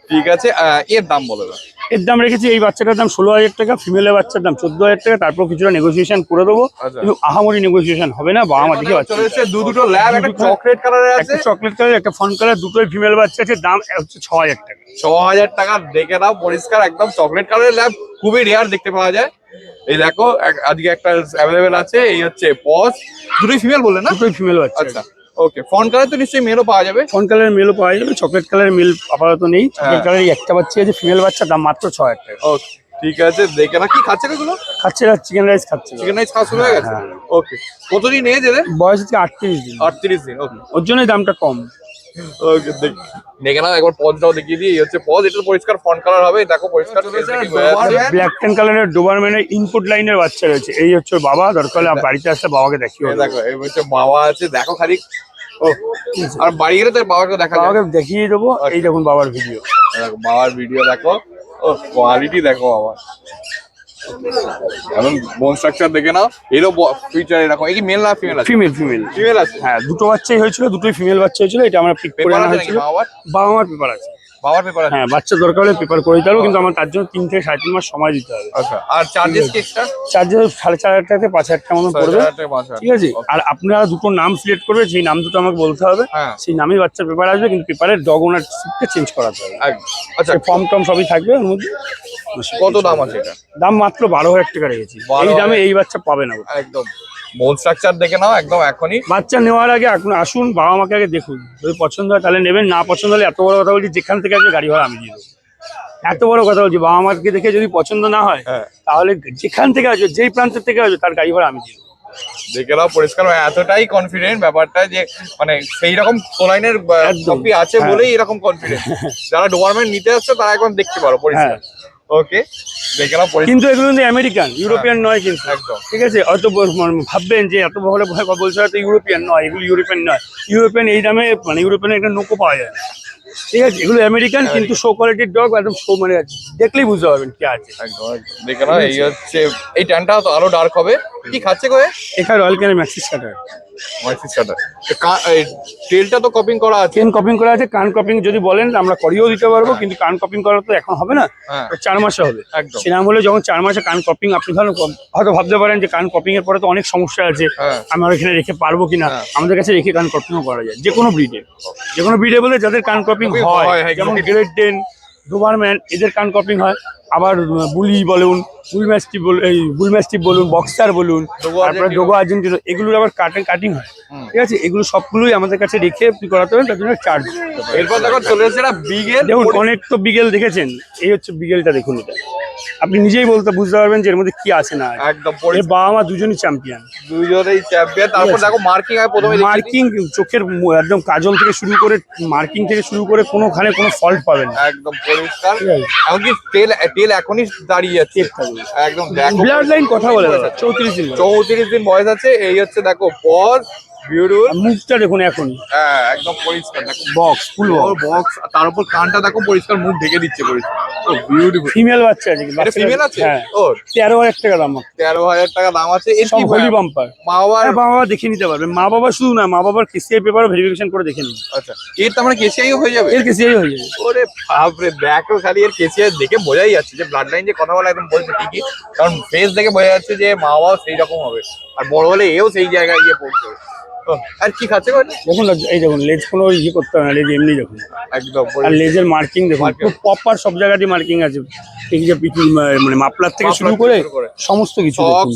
ঠিক আছে। এর দাম বলো না। এর দাম রেখেছি, এই বাচ্চাটার দাম 16,000 টাকা, ফিমেলের বাচ্চার দাম 14,000 টাকা। তারপর কিছুটা নেগোসিয়েশন করে দেবো, আচ্ছা। কিন্তু আহামরি নেগোসিয়েশন হবে না, বাবা মা দেখে বাচ্চা চলে নিতে এসেছে হবে। দুটো ল্যাব, একটা চকলেট কালারের আছে, একটা চকলেট কালার, একটা ফন কালার, দুটোই ফিমেল বাচ্চা আছে। দাম হচ্ছে 6,000 টাকা। 6,000 টাকা। দেখে নাও, পরিষ্কার একদম চকলেট কালারের ল্যাব, খুবই রেয়ার দেখতে পাওয়া যায়। এই দেখো, আজকে একটা অ্যাভেলেবেল আছে। এই হচ্ছে পজ, দুটোই ফিমেল বললে না? দুটোই ফিমেল বাচ্চা। আচ্ছা, ওকে। ফন কালার তো নিশ্চয়ই মেলও পাওয়া যাবে? ফন কালারের মেলও পাওয়া যাবে, চকলেট কালারের মেল আপাতত নেই। চকলেট কালারের একটা বাচ্চা আছে ফিমেল বাচ্চা, দাম মাত্র 6,000 টাকা। ওকে, ঠিক আছে। দেখে না, কি খাচ্ছে এগুলো? খাচ্ছে না, চিকেন রাইস খাচ্ছে। চিকেন রাইস খাওয়া শুরু হয়ে গেছে? হ্যাঁ। ওকে, কতদিন এজ এদের? বয়স হচ্ছে 38 দিন। 38 দিন। ওকে, ওর জন্যই দামটা কম। ওকে। দেখে নাও, একবার পজটাও দেখিয়ে দিই। এই হচ্ছে পজ, এটা তো পরিষ্কার ফন কালার হবে। দেখো পরিষ্কার ব্ল্যাক ট্যান কালারের ডোবারম্যানের ইনপুট লাইনের বাচ্চা রয়েছে। এই হচ্ছে ওর বাবা, দরকার হলে বাড়িতে আসলে বাবাকে দেখিয়ে দেবো। দেখো, এই হচ্ছে বাবা আছে। দেখো খালি, ও, আর বাড়ি গেলে তো বাবাকে দেখা যাবে। বাবাকে দেখিয়ে দেবো। এই দেখুন বাবার ভিডিও। দেখো বাবার ভিডিও, দেখো ও কোয়ালিটি দেখো বাবার। এখন বোন স্ট্রাকচার দেখে নাও, এরও ফিচার এরকম। এই কি মেল না ফিমেল আছে? ফিমেল ফিমেল ফিমেল আছে। হ্যাঁ, দুটো বাচ্চাই হয়েছিল, দুটোই ফিমেল বাচ্চা হয়েছিল। এটা আমরা পিক করে পেপার আনা আছে নাকি হয়েছিল। বাবার? বাবা মার পেপার আছে। বাবার পেপার আছে। হ্যাঁ, বাচ্চা দরকার হলে পেপার করে দিতে পারবো, কিন্তু আমার তার জন্য 3 থেকে 3.5 মাস সময় দিতে হবে। আচ্ছা, আর চার্জেস কি এক্সট্রা? চার্জেস 4,500 টাকা থেকে 5,000 টাকা মতো পড়বে। ঠিক আছে। আর আপনারা দুটো নাম সিলেক্ট করবে, সেই নাম দুটো আমাকে বলতে হবে। হ্যাঁ। সেই নামেই বাচ্চার পেপার আসবে, কিন্তু পেপারের ডগ ওনারশিপটা চেঞ্জ করাতে হবে। আচ্ছা, ফর্ম টম সবই থাকবে ওর মধ্যে। কত দাম আছে এটা? দাম মাত্র 12,000 টাকা রেখেছি। 12,000 এই দামে এই বাচ্চা পাবে না। একদম বোন স্ট্রাকচার দেখে নাও, একদম এখনই। বাচ্চা নেওয়ার আগে এখন আসুন, বাবা মাকে আগে দেখুন, যদি পছন্দ হয় তাহলে নেবেন, না পছন্দ হলে এত বড় কথা বলছি, যেখান থেকে আসবে গাড়ি ভাড়া আমি দিয়ে দেবো। এত বড় কথা বলছি, বাবা মাকে দেখে যদি পছন্দ না হয়, হ্যাঁ। তাহলে যেখান থেকে আসবে, যেই প্রান্তের থেকে আসবে, তার গাড়ি ভাড়া আমি দিয়ে দেবো। দেখে নাও পরিষ্কার, এতটাই কনফিডেন্ট ব্যাপারটা যে মানে সেই রকম সোলাইনের একদম। কপি আছে হ্যাঁ। বলেই এরকম কনফিডেন্ট। যারা ডোবারম্যান নিতে আসছে তারা এখন দেখতে পারো পরিষ্কার। ওকে, দেখে নাও পরিষ্কার। কিন্তু এগুলো কিন্তু আমেরিকান, ইউরোপিয়ান নয় কিন্তু। একদম। ঠিক আছে, হয়তো ভাববেন যে এত বড় ভয় বলছে, হয়তো ইউরোপিয়ান নয়, এগুলো ইউরোপিয়ান নয়। ইউরোপিয়ান এই দামে, মানে ইউরোপিয়ান একটা নোকো পাওয়া যায় না। ঠিক আছে, এগুলো আমেরিকান, কিন্তু শো কোয়ালিটির ডগ, একদম শো, মানে দেখলেই বুঝতে পারবেন কি আছে। একদম দেখে নাও। এই হচ্ছে, এই ট্যানটা তো আরো ডার্ক হবে। কি খাচ্ছে কয়ে? এখানে রয়্যাল ক্যানের ম্যাক্সিস কাটার। মাইসিস কাটার। টেলটা তো কপিং করা আছে। চেন কপিং করা আছে, কান কপিং যদি বলেন আমরা করিয়েও দিতে পারবো, কিন্তু কান কপিং করা তো এখন হবে না, হ্যাঁ। 4 মাসে হবে। একদম। সেরকম হলে যখন 4 মাসে কান কপিং, আপনি ধরুন হয়তো ভাবতে পারেন যে কান কপিং এর পরে তো অনেক সমস্যা আছে, হ্যাঁ। আমার এখানে রেখে পারবো কিনা। হ্যাঁ। আমাদের কাছে রেখে কান কপিংও করা যায়, যে কোনো ব্রিডে বলে যাদের কান কপিং Coping হয়, হয়, যেমন exactly. গ্রেট ডেন, ডোবারম্যান, এদের কান কপিং হয়। আবার বুলি বলুন, বুলম্যাস্টিভ বলুন, বক্সার বলুন, ডোগো তারপরে আর্জেন্টিনো। ডোগো আর্জেন্টিনো, এগুলোর আবার কাটিং হয়। ঠিক আছে, এগুলো সবগুলোই আমাদের কাছে রেখে আপনি করাতে হবে, তার জন্য চার্জ। এরপর দেখো চলে এসেছে একটা বিগেল। দেখুন, অনেক তো বিগেল দেখেছেন, এই হচ্ছে বিগেলটা, দেখুন এটা আপনি নিজেই বুঝতে পারবেন যে এর মধ্যে কি আছে না আছে। একদম এর বাবা মা দুজনই চ্যাম্পিয়ন, দুজনেই চ্যাম্পিয়ন। তারপর দেখো মার্কিং হয় প্রথমে মার্কিং, চোখের একদম কাজল থেকে শুরু করে, মার্কিং থেকে শুরু করে কোনোখানে কোনো ফল্ট পাবেন না। একদম পরিষ্কার। ঠিক আছে। এমনকি তেল এখনই দাঁড়িয়ে যাচ্ছে। একদম দেখো, ব্লাড লাইন কথা বলে দাদা, 34 দিন। 34 দিন বয়স আছে। এই হচ্ছে দেখো পজ, বিউটিফুল। মুখটা দেখুন এখন হ্যাঁ একদম পরিষ্কার দেখো, বক্স ফুল বক্স, তার উপর কানটা দেখো পরিষ্কার, মুখ ঢেকে দিচ্ছে পরিষ্কার। ও বিউটিফুল। ফিমেল বাচ্চা আছে এটা ফিমেল আছে? হ্যাঁ ও 13,000 টাকা দাম। 13,000 টাকা দাম আছে। এর সব কি হোলি বাম্পার। মা বাবার? মা বাবা দেখে নিতে পারবে, মা বাবা শুধু না, মা বাবার কেসিআই পেপারও ভেরিফিকেশন করে দেখে নিন। আচ্ছা, এর তো মানে কেসিআই হয়ে যাবে? এর কেসিআই হয়ে যাবে। ওরে বাপরে, দেখো খালি এর কেসিআই দেখে বোঝাই যাচ্ছে যে ব্লাড লাইন যে কথা বলা একদম বলছে ঠিকই, কারণ ফেস দেখে বোঝা যাচ্ছে যে মা বাবাও সেই রকম হবে, আর বড় হলে এও সেই জায়গায় গিয়ে পৌঁছবে। ও, আর কি খাচ্ছে গো? দেখুন এই দেখুন লেজ কোনো ইয়ে করতে হবে না, লেজ এমনি দেখুন। একদম আর লেজের মার্কিং দেখুন, খুব প্রপার সব জায়গাতেই মার্কিং আছে। এই যে মানে মাপলার থেকে শুরু করে সমস্ত কিছু দেখুন,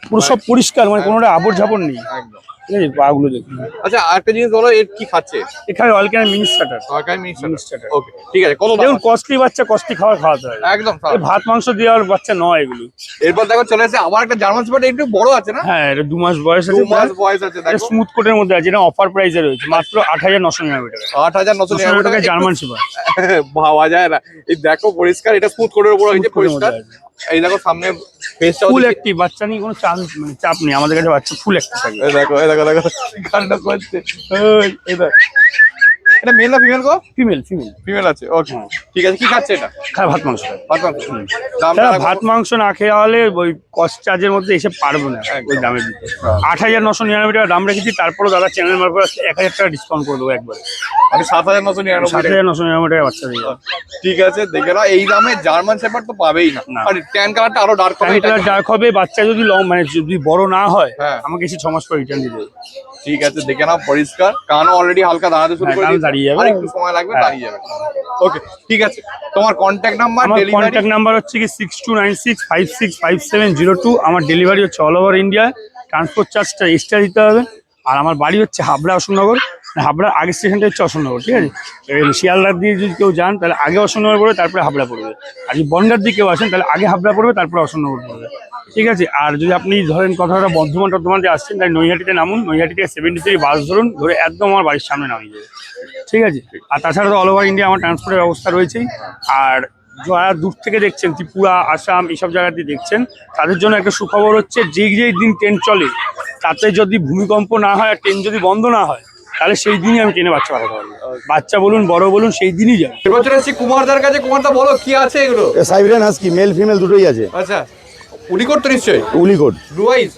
পুরো সব পরিষ্কার, মানে কোনোটা আবর ঝাপড় নেই। একদম। ঠিক আছে, পাগুলো দেখুন। আচ্ছা আরেকটা জিনিস বলো, এর কি খাচ্ছে? এখানে অলকার মিনি স্টার্টার। সরকারি মিনিস্টার। ওকে ঠিক আছে, কত দাম দেখুন আছে? কস্টলি বাচ্চা কস্টলি খাবার খাওয়াতে হয়, একদম এই ভাত মাংস দেওয়ার বাচ্চা নয় এগুলো। এরপর দেখো চলে এসেছে আবার একটা জার্মান শেপার্ড, একটু বড় আছে না? হ্যাঁ, এটা 2 মাস বয়স 2 আছে। মাস বয়স আছে। দেখো স্মুথ কোটের মধ্যে আছে, এটা অফার প্রাইসে রয়েছে মাত্র 8,999 টাকা। 8,999 টাকা জার্মান শেপার্ড। ভাবা যায় না। এই দেখো পরিষ্কার, এটা স্মুথ কোটের উপর হয়েছে পরিষ্কার। এই দেখো সামনে ফেসটা ফুল অ্যাক্টিভ, বাচ্চা নিয়ে কোনো চাপ নেই, আমাদের কাছে বাচ্চা ফুল অ্যাক্টিভ থাকে। এই দেখো এই দেখো দেখো গানটা করছে। এই দেখো, এটা মেল না ফিমেল গো? ফিমেল ফিমেল আছে। ওকে ঠিক আছে, কি খাচ্ছে এটা? খায় ভাত মাংস খায়। ভাত মাংস। দামটা তারা দেখো। ভাত মাংস না খেয়ে হলে ওই কস্ট চার্জের মধ্যে এসে পারবো না ওই দামের দিতে। 8,999 টাকা দাম রেখেছি, তারপরেও দাদা চ্যানেল মারফত 1,000 টাকা ডিসকাউন্ট করে দেবো একবার। আমি 7,999 টাকা। 7,999 টাকা বাচ্চা দিয়ে যাবে। ঠিক আছে, দেখে নাও। এই দামে জার্মান শেপার্ড তো পাবেই না। না। আর ট্যান কালারটা আরো ডার্ক হবে। এটা ডার্ক হবে, বাচ্চা যদি লং মানে যদি বড় না হয় হ্যাঁ। আমাকে এসে 6 মাস করে রিটার্ন দিতে হবে। ঠিক আছে, দেখে নাও পরিষ্কার। কানও অলরেডি হালকা দাঁড়াতে শুরু হ্যাঁ, করে কান দিয়েছে। দাঁড়িয়ে যাবে। আর একটু সময় লাগবে, হ্যাঁ। দাঁড়িয়ে যাবে। ওকে ঠিক আছে, তোমার কন্ট্যাক্ট নাম্বার, আমার ডেলিভারি? কন্ট্যাক্ট নাম্বার হচ্ছে কি 6296565702। আমার ডেলিভারি হচ্ছে অল ওভার ইন্ডিয়া, ট্রান্সপোর্ট চার্জটা এক্সট্রা দিতে হবে। আর আমার বাড়ি হচ্ছে হাবড়া অশোকনগর, হাবড়ার আগের স্টেশনটা হচ্ছে অশোকনগর। ঠিক আছে, শিয়ালদার দিয়ে যদি কেউ যান তাহলে আগে অশোকনগর পড়বে, তারপরে হাবড়া পড়বে। আর যদি বনগার দিয়ে কেউ আসেন তাহলে আগে হাবড়া পড়বে, তারপরে অশোকনগর পড়বে। ঠিক আছে, আর যদি আপনি ধরেন কথাটা বর্ধমান দিয়ে আসছেন তাহলে নৈহাটিতে নামুন, নৈহাটি থেকে 73 বাস ধরুন, ধরে একদম আমার বাড়ির সামনে নামিয়ে যাবে। ঠিক আছে, আর তাছাড়া তো অল ওভার ইন্ডিয়া আমার ট্রান্সপোর্টের ব্যবস্থা রয়েছেই। আর যারা দূর থেকে দেখছেন, ত্রিপুরা, আসাম এইসব জায়গাতে দেখছেন, তাদের জন্য একটা সুখবর হচ্ছে যেই দিন ট্রেন চলে তাতে যদি ভূমিকম্প না হয় আর ট্রেন যদি বন্ধ না হয় তাহলে সেই দিনই আমি ট্রেনে বাচ্চা পাঠাতে পারবো। বাচ্চা বলুন বড় বলুন সেই দিনই যাবে। এবার চলে এসেছি কুমারদার কাছে। কুমারদা বলো কি আছে এগুলো? সাইবেরিয়ান হাস্কি মেল ফিমেল দুটোই আছে। আচ্ছা, উলিকোট তো নিশ্চয়ই? উলিকোট ব্লু আইস?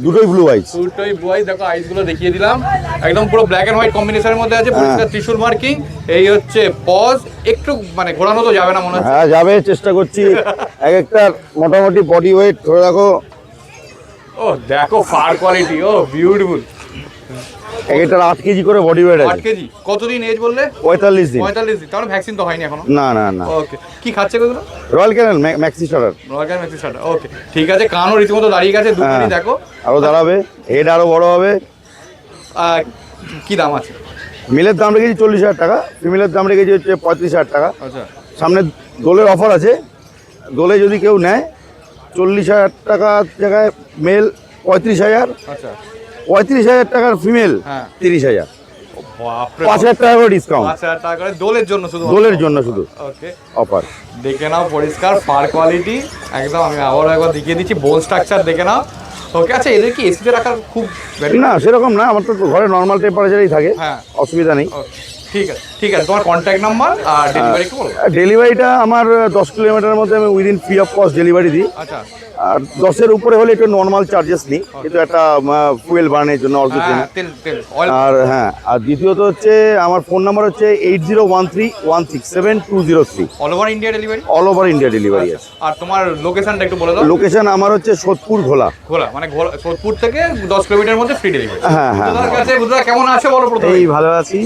দুটোই ব্লু আইস। দুটোই ব্লু আইস। দেখো আইস গুলো দেখিয়ে দিলাম, একদম পুরো ব্ল্যাক এন্ড হোয়াইট কম্বিনেশনের মধ্যে আছে, পরিষ্কার ত্রিশূল মার্কিং। এই হচ্ছে পজ, একটু মানে ঘোরানো তো যাবে না মনে হচ্ছে? হ্যাঁ যাবে, চেষ্টা করছি। এক একটা মোটামুটি বডি ওয়েট ধরে রাখো। ও দেখো ফার কোয়ালিটি, ও বিউটিফুল। এক একটা 8 কেজি করে বডি ওয়েট 8 আছে। কেজি। কতদিন এজ বললে? 45 দিন। 45 দিন। তাহলে ভ্যাকসিন তো হয়নি এখনো? না না না, ওকে, কি খাচ্ছে এগুলো? Royal Canin maxi starter. Royal maxi shirt. Okay ঠিক আছে, কানও রীতিমতো দাঁড়িয়ে গেছে, দুটোই হ্যাঁ। দেখো। আরো দাঁড়াবে, হেড আরো বড় হবে। কি দাম আছে? মেলের দাম রেখেছি 40,000 টাকা, ফিমেলের দাম রেখেছি হচ্ছে 35,000 টাকা। আচ্ছা সামনে দোলের অফার আছে, দোলে যদি কেউ নেয় 40,000 টাকার জায়গায় মেল 35,000, আচ্ছা 35,000 টাকার ফিমেল হ্যাঁ। 30,000, বাপরে, 5,000 টাকা করে ডিসকাউন্ট 5,000 টাকা করে দোলের জন্য শুধু? দোলের জন্য শুধু ওকে, অফার। দেখে নাও পরিষ্কার ফার কোয়ালিটি একদম। আমি আবারও একবার দেখিয়ে দিচ্ছি, বোন স্ট্রাকচার দেখে নাও। ওকে, আচ্ছা এদের কি এসিতে রাখার খুব না সেরকম না, আমার তো ঘরে নর্মাল টেম্পারেচারেই থাকে, হ্যাঁ। অসুবিধা নেই। Okay, ঠিক আছে ঠিক আছে। তোমার কন্ট্যাক্ট নাম্বার আর ডেলিভারি কি বলবো? ডেলিভারিটা আমার 10 কিলোমিটারের মধ্যে আমি within free of cost delivery দিই। আচ্ছা আর 10-এর উপরে হলে একটু নর্মাল চার্জেস নিই, কিন্তু একটা ফুয়েল বার্নের জন্য অল্প হ্যাঁ, তেল তেল অয়েল। আর হ্যাঁ, আর দ্বিতীয়ত হচ্ছে আমার ফোন নাম্বার হচ্ছে 8013167203। All over India delivery? All over India delivery আছে। আর তোমার লোকেশনটা একটু বলে দাও। লোকেশন আমার হচ্ছে সোদপুর ঘোলা। ঘোলা মানে সোদপুর থেকে 10 কিলোমিটার মধ্যে ফ্রি ডেলিভারি। হ্যাঁ হ্যাঁ বুধবার কাছে বুধবার কেমন আছে বলো প্রথমে? এই ভালো আছি।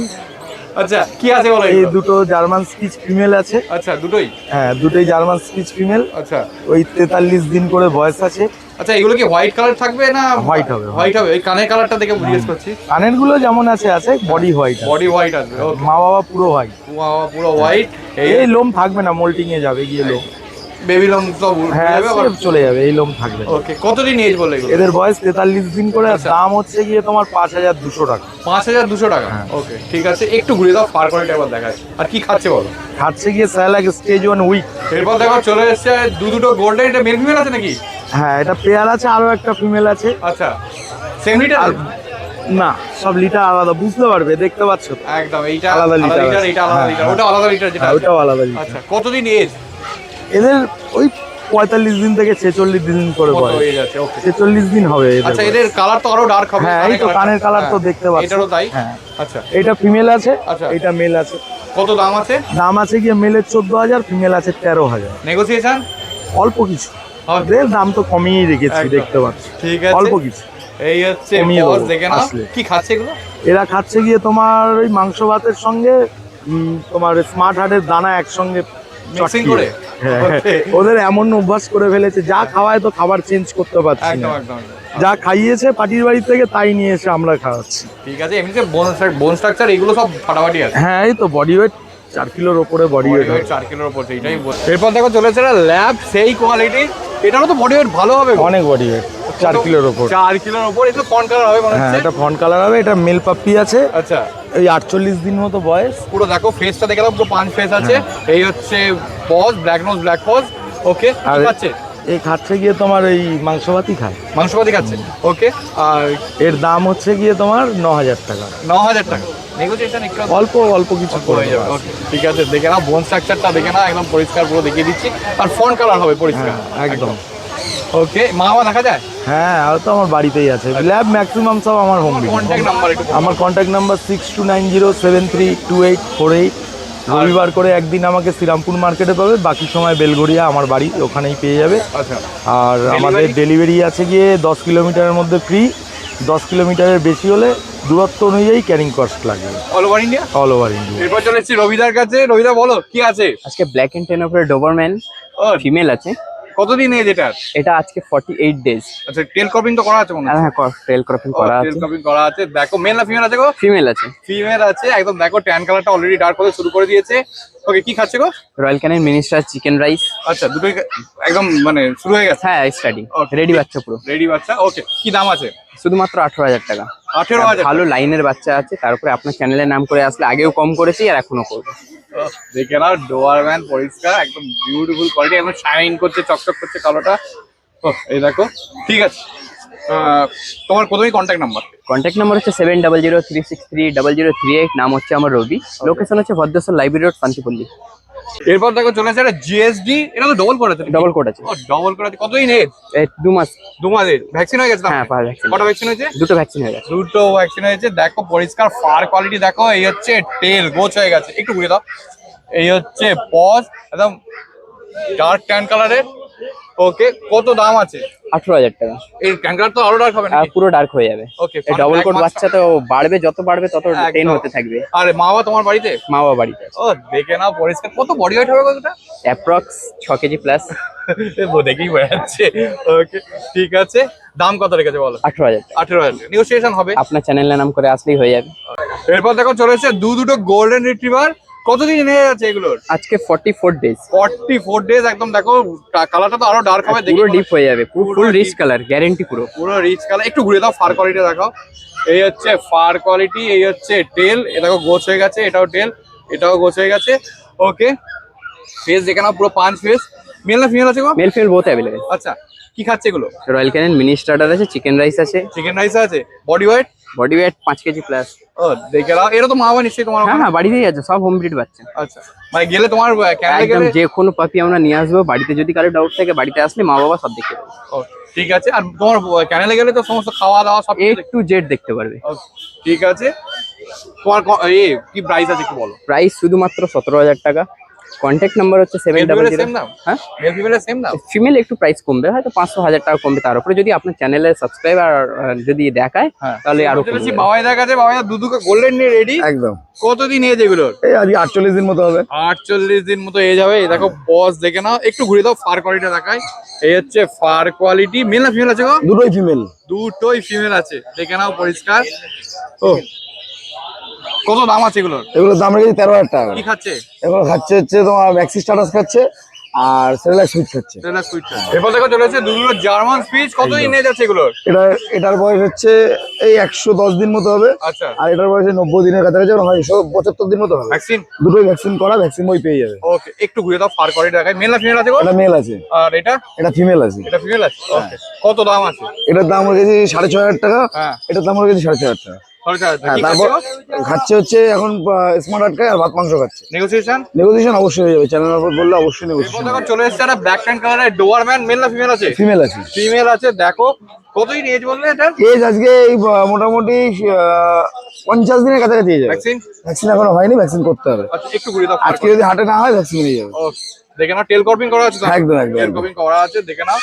আচ্ছা কি আছে বলো? এই এগুলো? দুটো জার্মান স্পিচ ফিমেল আছে। আচ্ছা দুটোই? হ্যাঁ দুটোই জার্মান স্পিচ ফিমেল। আচ্ছা ওই 43 দিন করে বয়স আছে। আচ্ছা এগুলো কি হোয়াইট কালার থাকবে না? White হবে, হোয়াইট হবে। এই কানের কালারটা দেখে জিজ্ঞেস করছি। কানের গুলো যেমন আছে আছে, বডি হোয়াইট। বডি হোয়াইট আসবে। ওকে, মা বাবা পুরো হোয়াইট। পুরো হোয়াইট। এই লোম থাকবে না, মোল্টিং এ যাবে গিয়ে লোম। বেবি লং সব উঠে হ্যাঁ যাবে আবার। সব চলে যাবে, এই লোম থাকবে না। ওকে, কতদিন এজ বলে এগুলো? এদের বয়স 43 দিন করে, আর আচ্ছা। দাম হচ্ছে গিয়ে তোমার 5,200 টাকা। 5,200 টাকা। ওকে ঠিক আছে, একটু ঘুরে দাও, ফার কোয়ালিটি একবার দেখায়। আর কি খাচ্ছে বলো? খাচ্ছে গিয়ে স্যালাক স্টেজ 1 উইক। এরপর দেখো চলে এসছে দুটো গোল্ডেন। এটা মেল ফিমেল আছে নাকি? হ্যাঁ এটা পেয়ার আছে, আরো একটা ফিমেল আছে। আচ্ছা সেম লিটার? না, সব লিটার আলাদা, বুঝতে পারবে, দেখতে পাচ্ছ তো। একদম এইটা আলাদা আলাদা লিটার লিটার, আছে। এটা আলাদা হ্যাঁ, লিটার, হ্যাঁ। ওটা আলাদা লিটার যেটা হ্যাঁ, আছে। ওটাও আলাদা লিটার। আচ্ছা, কতদিন এজ? এদের ওই 45 দিন থেকে 46 দিন করে কত বয়স। এজ আছে? ওকে। 46 দিন হবে এদের আচ্ছা, বয়স। এদের কালার তো আরো ডার্ক হবে। হ্যাঁ, এই তো কানের কালার তো দেখতে পাচ্ছ। এটারও তাই? হ্যাঁ। আচ্ছা, এটা ফিমেল আছে, আচ্ছা। এটা মেল আছে। কত দাম আছে? দাম আছে গিয়ে মেলের 14,000, ফিমেল আছে 13,000। নেগোসিয়েশন অল্প কিছু, হবে? ওদের দাম তো কমিয়ে রেখেছি, একদম। দেখতে পাচ্ছ। ঠিক আছে, অল্প কিছু। এই হচ্ছে কমিয়ে বস, দেবো দেখে নাও আসলে। কি খাচ্ছে এগুলো। এরা খাচ্ছে গিয়ে তোমার ওই মাংস ভাতের সঙ্গে তোমার স্মার্ট হার্টের দানা একসঙ্গে মিক্সিং চটকিয়ে। করে। হ্যাঁ, Okay. ওদের এমন অভ্যাস করে ফেলেছে, যা খাওয়ায় তো খাবার চেঞ্জ করতে পারছি একদম না। একদম। যা খাইয়েছে পার্টির বাড়ি থেকে তাই নিয়ে এসে আমরা খাওয়াচ্ছি। ঠিক আছে, এমনিতে বোন স্ট্রাকচার এগুলো সব ফাটাফাটি আছে। হ্যাঁ, এই তো বডি ওয়েট 4 কিলোর ওপরে বডি ওয়েট। 4 কিলোর উপর, এইটাই বলছি। এরপর দেখো চলেছে ল্যাব সেই কোয়ালিটি, এটারও তো বডি ওয়েট ভালো হবে গো। অনেক বডি ওয়েট, 4 কিলোর ওপর। 4 কিলোর উপর, এটা ফন্ট কালার হবে মনে হ্যাঁ, হচ্ছে। এটা ফন্ট কালার হবে। এটা মেল পাপ্পি আছে, আচ্ছা, এই 48 দিন মতো বয়স। পুরো দেখো ফেসটা দেখে দাও, পুরো পাঁচ ফেস আছে। এই হচ্ছে বস, ব্ল্যাক নোজ ব্ল্যাক ফজ। ওকে, আর কি খাচ্ছে? এই খাচ্ছে গিয়ে তোমার এই মাংস ভাতই খায়। মাংসপাতি খাচ্ছে। ওকে, আর এর দাম হচ্ছে গিয়ে তোমার 9,000 টাকা। 9,000 টাকা। নেগোসিয়েশন একটু অল্প অল্প কিছু করে হয়ে যাবে। ওকে, ঠিক আছে, দেখে নাও বোন স্ট্রাকচারটা, দেখে নাও একদম পরিষ্কার পুরো দেখিয়ে দিচ্ছি। আর ফন্ট কালার হবে পরিষ্কার। হ্যাঁ, একদম। ওকে, মা বাবা দেখা যায়? হ্যাঁ, আর তো আমার বাড়িতেই আছে। ল্যাব ম্যাক্সিমাম সব আমার হোম কন্ট্যাক্ট নাম্বার একটু আমার কন্ট্যাক্ট নাম্বার 6290732848। রবিবার করে একদিন আমাকে শ্রীরামপুর মার্কেটে পাবে, বাকি সময় বেলগড়িয়া আমার বাড়ি, ওখানেই পেয়ে যাবে। আচ্ছা, আর আমাদের ডেলিভারি আছে গিয়ে 10 কিলোমিটারের মধ্যে ফ্রি, 10 কিলোমিটারের বেশি হলে দূরত্ব অনুযায়ী ক্যারিং কস্ট লাগবে, all over India. All over India. এরপর চলে এসেছি রবিদার কাছে। রবিদা বলো কি আছে? আজকে ব্ল্যাক এন্ড টেন উপরে ডোবারম্যান ও, ফিমেল আছে। কতদিন এজ এটার? এটা আজকে 48 ডেজ। আচ্ছা, টেল ক্রপিং তো করা আছে মনে হয়। হ্যাঁ, ট্রেল ক্রপিং করা টেল আছে। ক্রপিং করা আছে। দেখো মেল না ফিমেল আছে গো? ফিমেল আছে। ফিমেল আছে, একদম দেখো ট্যান কালারটা অলরেডি ডার্ক হতে শুরু করে দিয়েছে। ওকে, কি খাচ্ছে গো? Royal Canin mini starter chicken rice. আচ্ছা, দুটোই একদম মানে শুরু হয়ে গেছে। হ্যাঁ, স্টার্টিং Okay. রেডি বাচ্চা পুরো। রেডি বাচ্চা। ওকে, কি দাম আছে? শুধুমাত্র 18,000 টাকা। 18,000। ভালো লাইনের বাচ্চা আছে, তারপরে আপনার চ্যানেলের নাম করে আসলে আগেও কম করেছি আর এখনো করবো। দেখে নাও, ডোয়ারম্যান পরিষ্কার, একদম বিউটিফুল কোয়ালিটি, একদম শাইন করছে, চকচক করছে কালোটা। ও, এই দেখো। ঠিক আছে, তোমার প্রথমেই কন্ট্যাক্ট নাম্বার। কন্ট্যাক্ট নাম্বার হচ্ছে 7003630038। নাম হচ্ছে আমার রবি। লোকেশন হচ্ছে ভদ্রেশ্বর লাইব্রেরি রোড, শান্তিপল্লী। এরপর দেখো চলে আসছে একটা জিএসডি, এটা তো ডবল কোড আছে। ডবল কোড আছে। ও, ডবল কোড আছে। কতদিন এজ? এই 2 মাস। 2 মাসের ভ্যাকসিন হয়ে গেছে? হ্যাঁ, ভ্যাকসিন। কটা ভ্যাকসিন হয়েছে? দুটো ভ্যাকসিন হয়ে গেছে। দুটো ভ্যাকসিন হয়েছে। দেখো পরিষ্কার ফার কোয়ালিটি দেখো। এই হচ্ছে টেল গোছ হয়ে গেছে, একটু ঘুরে দাও। এই হচ্ছে পজ, একদম ডার্ক ট্যান কালারের। ওকে, কত দাম আছে? 18,000 টাকা। এই ট্যান কালার তো আরো ডার্ক হবে না? আর পুরো ডার্ক হয়ে যাবে। ওকে, এই ডবল কোড বাচ্চা তো বাড়বে, যত বাড়বে তত টেন হতে থাকবে। আরে মা বাবা তোমার বাড়িতে? মা বাবা বাড়িতে ও, দেখে নাও পরিষ্কার। কত বডি ওয়েট হবে কতটা? Approx 6 KG plus. দেখেই বোঝা যাচ্ছে। ওকে, ঠিক আছে, দাম কত রেখেছে বলো? 18,000 টাকা। 18,000। নেগোসিয়েশন হবে। আপনার চ্যানেলের নাম করে আসলেই হয়ে যাবে। এরপর দেখো চলে এসেছে দুটো গোল্ডেন রিট্রিভার। কতদিন নিয়ে যাচ্ছে এগুলোর? আজকে 44 ডেজ। 44 ডেজ। একদম দেখো কালারটা তো আরো ডার্ক হবে। পুরো দেখি ডিপ হয়ে যাবে, পুরো পুরো ফুল রিচ deep। কালার, গ্যারান্টি পুরো। পুরো রিচ কালার। একটু ঘুরে দাও, ফার কোয়ালিটি দেখাও। এই হচ্ছে ফার কোয়ালিটি, এই হচ্ছে টেল। এ দেখো গোছ হয়ে গেছে, এটাও টেল, এটাও গোছ হয়ে গেছে। ওকে, ফেস দেখে নাও, পুরো পাঁচ ফেস। মেল না ফিমেল আছে গো? Male female both available. আচ্ছা, কি খাচ্ছে এগুলো? রয়্যাল ক্যানিন মিনি স্টার্টার আছে, চিকেন রাইস আছে, চিকেন রাইস আছে। Body weight? Body weight 5 KG plus. ও, দেখে নাও। এটা তো মা বাবা নিশ্চয়ই তোমার হ্যাঁ ওখানে? হ্যাঁ, বাড়িতেই আছে, সব হোম ব্রিড বাচ্চা। আচ্ছা, মানে গেলে তোমার ক্যানালে একদম গেলে? যে কোনো পাপি আমরা নিয়ে আসবো বাড়িতে, যদি কারো ডাউট থাকে বাড়িতে আসলে মা বাবা সব দেখতে পাবে। ও, ঠিক আছে। আর তোমার ক্যানেলে গেলে তো সমস্ত খাওয়া দাওয়া সব A to Z দেখতে পারবে। Okay, ঠিক আছে। তোমার কি প্রাইস আছে একটু বলো? প্রাইস শুধুমাত্র 17,000 টাকা। কন্ট্যাক্ট নাম্বার হচ্ছে সেম 700। দাম? হ্যাঁ, মেল ফিমেলের সেম দাম? ফিমেল একটু প্রাইস কমবে, হয়তো 500-1000 টাকা কমবে। তার উপরে যদি আপনার চ্যানেলে সাবস্ক্রাইবার যদি দেখায় তাহলে আরো কমবে। চলেছি বাবাইদার কাছে। বাবাইদা দুটো গোল্ডেন নিয়ে রেডি। একদম। কতদিন এজ এগুলোর? এই আজকে 48 দিন মতো হবে। 48 দিন মতো এজ হবে। এই দেখো পজ দেখে নাও, একটু ঘুরে দাও, ফার কোয়ালিটি দেখায়। এই হচ্ছে ফার কোয়ালিটি। মেল না ফিমেল আছে গো? দুটোই ফিমেল। দুটোই ফিমেল আছে, দেখে নাও পরিষ্কার। ও, কত দাম আছে এগুলোর? এগুলোর দাম রেখেছি 13,000 টাকা। কি খাচ্ছে? এগুলো খাচ্ছে হচ্ছে তোমার ম্যাক্সি স্ট্যাটাস খাচ্ছে, আর সেরেলাক সুইচ খাচ্ছে। এরপর দেখো চলে এসেছে দুটো জার্মান স্পিচ, কতদিন নিয়ে যাচ্ছে এগুলোর? এটার বয়স হচ্ছে এই 110 দিন মতো হবে। আচ্ছা, আর এটার বয়স 90 দিনের কাছাকাছি হয়, 75 দিন মতো হবে। ভ্যাকসিন? দুটোই ভ্যাকসিন করা, ভ্যাকসিন বই পেয়ে যাবে। ওকে, একটু ঘুরে দাও ফার কোয়ালিটি দেখাই। মেল না ফিমেল আছে গো? এটা মেল আছে, আর এটা ফিমেল আছে। এটা ফিমেল আছে। ওকে, কত দাম আছে? এটার দাম রেখেছি 6,500 টাকা। হ্যাঁ, এটার দাম রেখেছি 6,500 টাকা। হ্যাঁ, তারপর খাচ্ছে হচ্ছে এখন স্মার্ট আটকায় আর ভাত মাংস খাচ্ছে। নেগোসিয়েশন অবশ্যই হয়ে যাবে, চ্যানেলের উপর বললে অবশ্যই নেগোসিয়েশন। দেখো চলে এসেছে একটা ব্ল্যাক ট্যান কালারের ডোয়ারম্যান, মেল না ফিমেল আছে? ফিমেল আছে। ফিমেল আছে। দেখো কতদিন এজ বললে এটা? এজ আজকে এই মোটামুটি 50 দিনের কাছাকাছি হয়ে যাবে। ভ্যাকসিন এখনো হয়নি, ভ্যাকসিন করতে হবে। আচ্ছা, একটু ঘুরে দাও। আজকে যদি হাটে না হয় ভ্যাকসিন হয়ে যাবে। ওকে, দেখে নাও টেল কর্পিং করা আছে তো? একদম টেল কর্পিং করা আছে, দেখে নাও।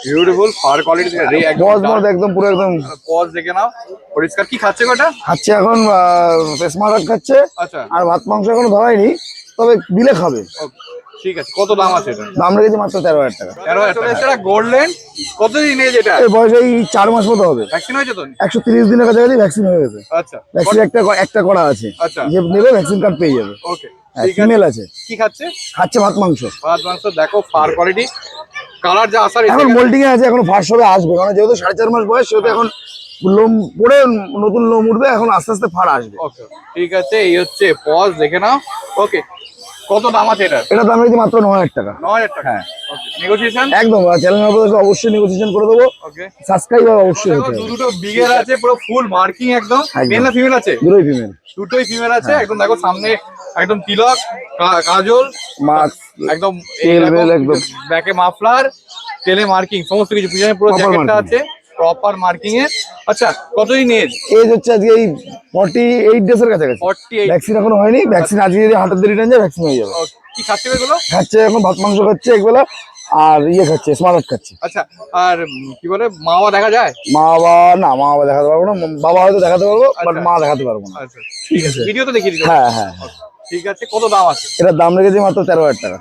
বিউটিফুল ফার কোয়ালিটি, বজ মত একদম পুরো একদম পজ দেখে নাও পরিষ্কার। কি খাচ্ছে ওটা? খাচ্ছে এখন স্মার্ট আট খাচ্ছে। আচ্ছা, আর ভাত মাংস এখনো ধরায়নি, তবে দিলে খাবে। ওকে, ঠিক আছে। কত দাম আছে এটা? দাম রেখেছি মাত্র 13,000 টাকা। 13,000 চলে এসেছে একটা গোল্ডেন, কতদিন এজ এটা? এর বয়স এই 4 মাস মতো হবে। ভ্যাকসিন হয়েছে তো? 130 দিনের কাছাকাছি ভ্যাকসিন হয়ে গেছে। আচ্ছা, ভ্যাকসিন একটা করা আছে। আচ্ছা, যে নেবে ভ্যাকসিন কার্ড পেয়ে যাবে। ওকে, হ্যাঁ, ঠিক আছে। ফিমেল আছে, কি খাচ্ছে? খাচ্ছে ভাত মাংস। ভাত মাংস। দেখো ফার কোয়ালিটি, কালার যা আসার এখন মোল্ডিং এ আছে, এখন ফার্স্ট হবে আসবে, কারণ যেহেতু 4.5 মাস বয়স, সেহেতু এখন লোম পড়ে নতুন লোম উঠবে, এখন আস্তে আস্তে ফার আসবে। ওকে, ঠিক আছে। এই হচ্ছে পজ দেখে নাও। ওকে, কত দাম আছে এটা? এটা দাম রেখেছি মাত্র 9,000 টাকা। 9,000 টাকা। হ্যাঁ, ওকে, নেগোসিয়েশন? একদম চ্যানেলের উপর অবশ্যই নেগোসিয়েশন করে দেবো। ওকে, সাবস্ক্রাইবার অবশ্যই হতে হবে। দুটো বিগের আছে, পুরো ফুল মার্কিং একদম। একদম। মেল না ফিমেল আছে? দুটোই ফিমেল। দুটোই ফিমেল আছে। একদম দেখো সামনে একদম তিলক, কাজল, মাস্ক, একদম তেল বেল, একদম ব্যাকে মাফলার, তেলে মার্কিং, সমস্ত কিছু পিছনে পুরো Proper জ্যাকেটটা marking। আছে প্রপার মার্কিং এ। আচ্ছা, কতদিন এজ? এজ হচ্ছে আজকে এই 48 ডেজ এর কাছাকাছি। 48। ভ্যাকসিন এখনো হয়নি, ভ্যাকসিন আজকে যদি হাটের দিয়ে রিটার্ন যায় ভ্যাকসিন হয়ে যাবে। কি খাচ্ছে এগুলো? খাচ্ছে এখন ভাত মাংস খাচ্ছে একবেলা, আর খাচ্ছে স্মার্ট আট খাচ্ছে। আচ্ছা, আর কি বলে মা বাবা দেখা যায়? মা বাবা না, মা বাবা দেখাতে পারবো না, বাবা হয়তো দেখাতে পারবো, বাট আচ্ছা। মা দেখাতে পারবো না। আচ্ছা, ঠিক আছে। ভিডিও তো দেখিয়ে দিতে। হ্যাঁ হ্যাঁ হ্যাঁ। ঠিক আছে। কত দাম আছে? এটার দাম রেখেছি মাত্র 13,000 টাকা।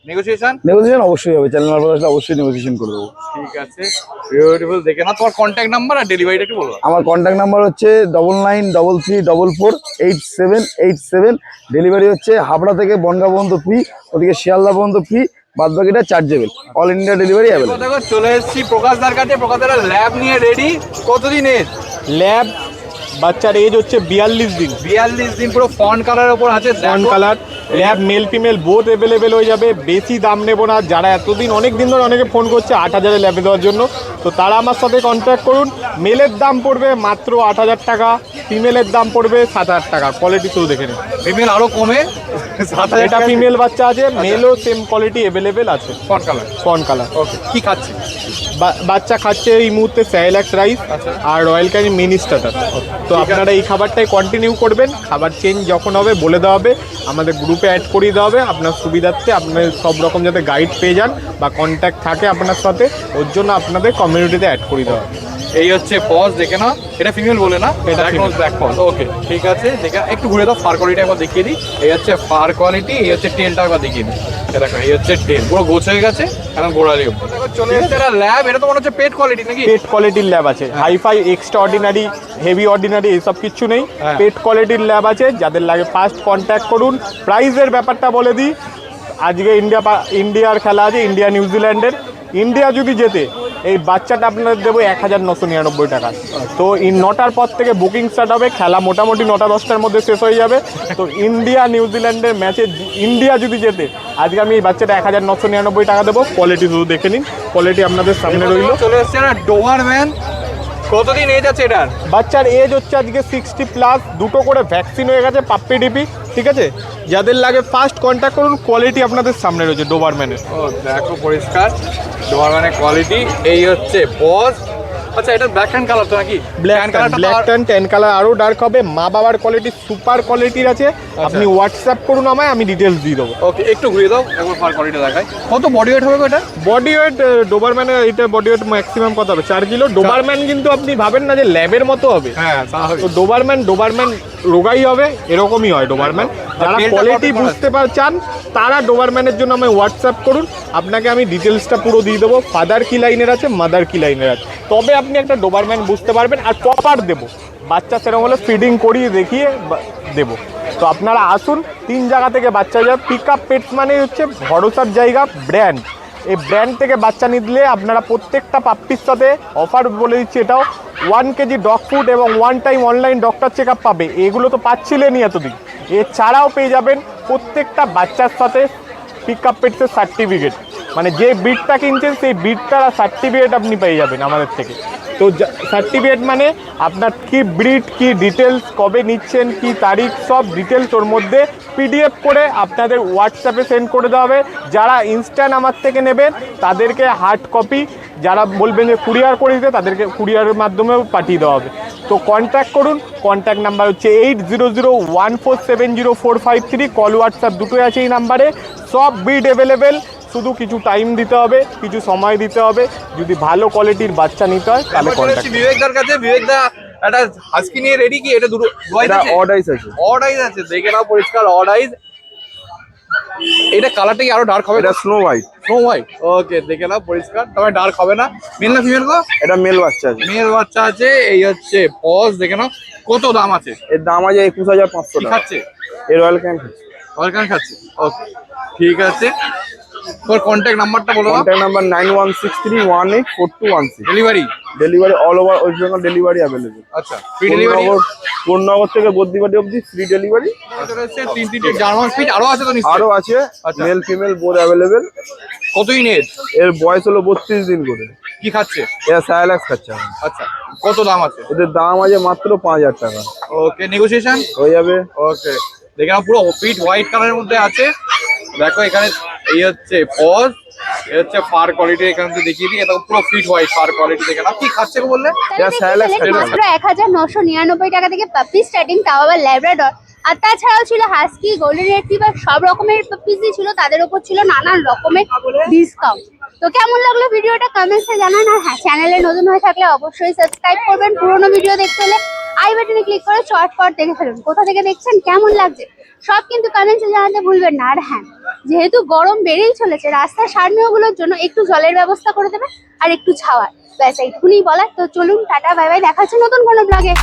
নেগোসিয়েশন? নেগোসিয়েশন অবশ্যই হবে, চ্যানেল মারফত অবশ্যই নেগোসিয়েশন করে দেবো। ঠিক আছে, বিউটিফুল দেখে না। তোমার কন্ট্যাক্ট নাম্বার আর ডেলিভারিটা একটু বলো। আমার কন্ট্যাক্ট নাম্বার হচ্ছে 9933448787। ডেলিভারি হচ্ছে হাবড়া থেকে বনগাঁ পর্যন্ত ফ্রি, ওদিকে শিয়ালদা পর্যন্ত ফ্রি, বাদ বাকিটা chargeable. All India delivery available. দেখো চলে এসেছি প্রকাশদার কাছে। প্রকাশদার ল্যাব নিয়ে রেডি। কতদিন এজ? ল্যাব বাচ্চার এজ হচ্ছে 42 দিন। 42 দিন, পুরো ফন্ট কালারের উপর আছে। Fawn colour, lab male female both available হয়ে যাবে। বেশি দাম নেব না। যারা এতদিন অনেক দিন ধরে অনেকে ফোন করছে 8,000-এ ল্যাবে দেওয়ার জন্য, তো তারা আমার সাথে কন্ট্যাক্ট করুন। মেলের দাম পড়বে মাত্র 8,000 টাকা, ফিমেলের দাম পড়বে 7,000 টাকা। কোয়ালিটি শুধু দেখে নিন। ফিমেল আরো কমে। এটা ফিমেল বাচ্চা আছে, মেলও সেম কোয়ালিটি অ্যাভেলেবেল আছে। Fawn colour. Fawn colour. Okay, কি খাচ্ছে? বাচ্চা খাচ্ছে এই মুহূর্তে স্যালাক্স রাইস আর রয়্যাল ক্যানি মিনি স্টার্টার। তো আপনারা এই খাবারটাই কন্টিনিউ করবেন। খাবার চেঞ্জ যখন হবে বলে দেওয়া হবে, আমাদের গ্রুপে অ্যাড করিয়ে দেওয়া হবে। আপনার সুবিধার্থে আপনার সব রকম যাতে গাইড পেয়ে যান বা কন্ট্যাক্ট থাকে আপনার সাথে, ওর জন্য আপনাদের কমিউনিটিতে অ্যাড করিয়ে দেওয়া হবে। এই হচ্ছে পজ দেখে না। এটা ফিমেল বলে না? এটা female। Black paws. ওকে, ঠিক আছে। দেখে একটু ঘুরে দাও, ফার কোয়ালিটি একবার দেখিয়ে দিই। এই হচ্ছে ফার কোয়ালিটি, এই হচ্ছে টেলটা একবার দেখিয়ে দিই। দেখো এই হচ্ছে টেল, পুরো গোছ হয়ে গেছে, এখন গোড়ালি উপর। দেখো চলে এসেছে একটা ল্যাব। এটা তো মনে হচ্ছে পেট কোয়ালিটি নাকি? পেট কোয়ালিটির ল্যাব আছে, hi fi extraordinary heavy ordinary এসব কিছু নেই। হ্যাঁ। পেট কোয়ালিটির ল্যাব আছে, যাদের লাগে ফার্স্ট কন্ট্যাক্ট করুন। প্রাইজের ব্যাপারটা বলে দিই, আজকে ইন্ডিয়ার খেলা আছে, ইন্ডিয়া নিউজিল্যান্ডের। ইন্ডিয়া যদি জেতে এই বাচ্চাটা আপনাদের দেবো 1,999 টাকা। তো 9টার পর থেকে বুকিং স্টার্ট হবে, খেলা মোটামুটি 9টা-10টার মধ্যে শেষ হয়ে যাবে। তো ইন্ডিয়া নিউজিল্যান্ডের ম্যাচে ইন্ডিয়া যদি জেতে আজকে আমি এই বাচ্চাটা 1,999 টাকা দেবো। কোয়ালিটি শুধু দেখে নিন, কোয়ালিটি আপনাদের সামনে রইল। চলে এসেছে একটা ডোবারম্যান। কতদিন এজ আছে এটার? বাচ্চার এজ হচ্ছে আজকে 60+, দুটো করে ভ্যাকসিন হয়ে গেছে, পাপ্পি ডিপি। ঠিক আছে, যাদের লাগে ফার্স্ট কন্ট্যাক্ট করুন। কোয়ালিটি আপনাদের সামনে রয়েছে ডোবারম্যানের। ও দেখো পরিষ্কার ডোবারম্যানের কোয়ালিটি। এই হচ্ছে পজ। আচ্ছা, এটা ব্ল্যাক অ্যান্ড কালার তো নাকি? ব্ল্যাক ট্যান, ট্যান কালার আরও ডার্ক হবে। মা বাবার কোয়ালিটি সুপার কোয়ালিটির আছে। আপনি হোয়াটসঅ্যাপ করুন আমায়, আমি ডিটেলস দিয়ে দেবো। ওকে, একটু ঘুরিয়ে দাও, একবার ফার কোয়ালিটি দেখাই। কত বডি ওয়েট হবে এটা? বডি ওয়েট ডোবারম্যানের এটা বডি ওয়েট ম্যাক্সিমাম কত হবে? 4 কিলো। ডোবারম্যান কিন্তু আপনি ভাবেন না যে ল্যাবের মতো হবে। হ্যাঁ, তো ডোবারম্যান রোগাই হবে, এরকমই হয় ডোবারম্যান। যারা তেলটা কোয়ালিটি কত বুঝতে চান তারা ডোবারম্যানের জন্য আমায় হোয়াটসঅ্যাপ করুন, আপনাকে আমি ডিটেলসটা পুরো দিয়ে দেবো। ফাদার কি লাইনের আছে, মাদার কি লাইনের আছে, তবে আপনি একটা ডোবারম্যান বুঝতে পারবেন। আর প্রপার দেবো, বাচ্চা সেরকম হলে ফিডিং করিয়ে দেখিয়ে দেবো। তো আপনারা আসুন, 3 জায়গা থেকে বাচ্চা যায়। পিক আপ পেটস মানে হচ্ছে ভরসার জায়গা, ব্র্যান্ড। এই ব্র্যান্ড থেকে বাচ্চা নিলে আপনারা প্রত্যেকটা পাপ্পির সাথে অফার বলে দিচ্ছি, এটাও 1 কেজি ডগ ফুড এবং 1 time online doctor check up পাবে। এগুলো তো পাচ্ছিলেনই এতদিন, এছাড়াও পেয়ে যাবেন প্রত্যেকটা বাচ্চার সাথে পিক আপ পেটসের সার্টিফিকেট, মানে যে ব্রিডটা কিনছেন সেই ব্রিডটার সার্টিফিকেট আপনি পেয়ে যাবেন আমাদের থেকে। তো সার্টিফিকেট মানে আপনার কি ব্রিড, কি ডিটেলস, কবে নিচ্ছেন, কি তারিখ, সব ডিটেলস ওর মধ্যে পিডিএফ করে আপনাদের হোয়াটসঅ্যাপে সেন্ড করে দেওয়া হবে। যারা ইনস্ট্যান্ট আমার থেকে নেবেন তাদেরকে হার্ড কপি, যারা বলবেন যে কুরিয়ার করে দিতে তাদেরকে কুরিয়ারের মাধ্যমেও পাঠিয়ে দেওয়া হবে। তো কন্ট্যাক্ট করুন, কন্ট্যাক্ট নাম্বার হচ্ছে 8001470453, কল হোয়াটসঅ্যাপ দুটোই আছে এই নাম্বারে। সব ব্রিড অ্যাভেলেবেল, শুধু কিছু টাইম দিতে হবে, কিছু সময় দিতে হবে। যদি ভালো কোয়ালিটির বাচ্চা নিতে হয় তাহলে কন্ট্যাক্ট। বিবেকদার কাছে, বিবেকদা একটা হাস্কি নিয়ে রেডি কি? এটা দুটো অড আইস আছে। অড আইজ আছে, দেখে নাও পরিষ্কার অড আইজ। এটা কালারটা কি আরো ডার্ক হবে? এটা স্নো হোয়াইট। স্নো হোয়াইট, ওকে, দেখে নাও পরিষ্কার, তবে ডার্ক হবে না। মেল না ফিমেল গো? এটা মেল বাচ্চা আছে। মেল বাচ্চা আছে। এই হচ্ছে পজ, দেখে নাও। কত দাম আছে? এর দাম আছে 21500 কি টাকা। খাচ্ছে? এর রয়্যাল ক্যান খাচ্ছে। অর্গান খাচ্ছে, ওকে, ঠিক আছে। তোর কন্ট্যাক্ট নাম্বারটা বলো। Contact number 9163184216। Delivery delivery all over West Bengal delivery available. আচ্ছা, ফ্রি ডেলিভারি। পূর্ণনগর থেকে বদ্রিবাড়ি অবধি ফ্রি ডেলিভারি। হচ্ছে 3 জার্মান স্পিচ আরো আছে তো নিশ্চয়ই? আরো আছে, আচ্ছা। Mail female both available. কতদিন এজ? এর বয়স হলো 32 দিন করে। কি খাচ্ছে? এরা সায়ালাক্স খাচ্ছে এখন। আচ্ছা, কত দাম আছে? এদের দাম আছে মাত্র 5000 টাকা। ওকে, নেগোসিয়েশন হয়ে যাবে। ওকে, দেখে নাও পুরো ফিট হোয়াইট কালারের মধ্যে আছে। দেখো এখানে এই হচ্ছে পজ, এই হচ্ছে ফার কোয়ালিটি, এখানে তো দেখিয়ে দিই। এটা পুরো ফিট হোয়াইট ফার কোয়ালিটি, দেখে নাও। কি খাচ্ছে গো বললে? এরা সায়ালাক্স খাচ্ছে। মাত্র 1999 টাকা থেকে পাপ্পি স্টার্টিং, তাও আবার ল্যাব্রাডর। আর তাছাড়াও ছিল হাস্কি, গোল্ডেন রিট্রিভার, সব রকমের পাপ্পিসই ছিল। তাদের উপর ছিল নানান রকমের ডিসকাউন্ট। তো কেমন লাগলো ভিডিওটা কমেন্টসে জানান। আর হ্যাঁ, চ্যানেলে নতুন হয়ে থাকলে অবশ্যই সাবস্ক্রাইব করবেন। পুরোনো ভিডিও দেখতে হলে আই বাটনে ক্লিক করে চটপট দেখে ফেলুন। কোথা থেকে দেখছেন, কেমন লাগছে সব কিন্তু কমেন্টসে জানাতে ভুলবেন না। আর হ্যাঁ, যেহেতু গরম বেড়েই চলেছে, রাস্তার সারমেয়গুলোর জন্য একটু জলের ব্যবস্থা করে দেবে আর একটু ছাওয়ার, ব্যাস এইটুকুনি বলার। তো চলুন, টাটা, বাই বাই, দেখা হচ্ছে নতুন কোনো ব্লগে।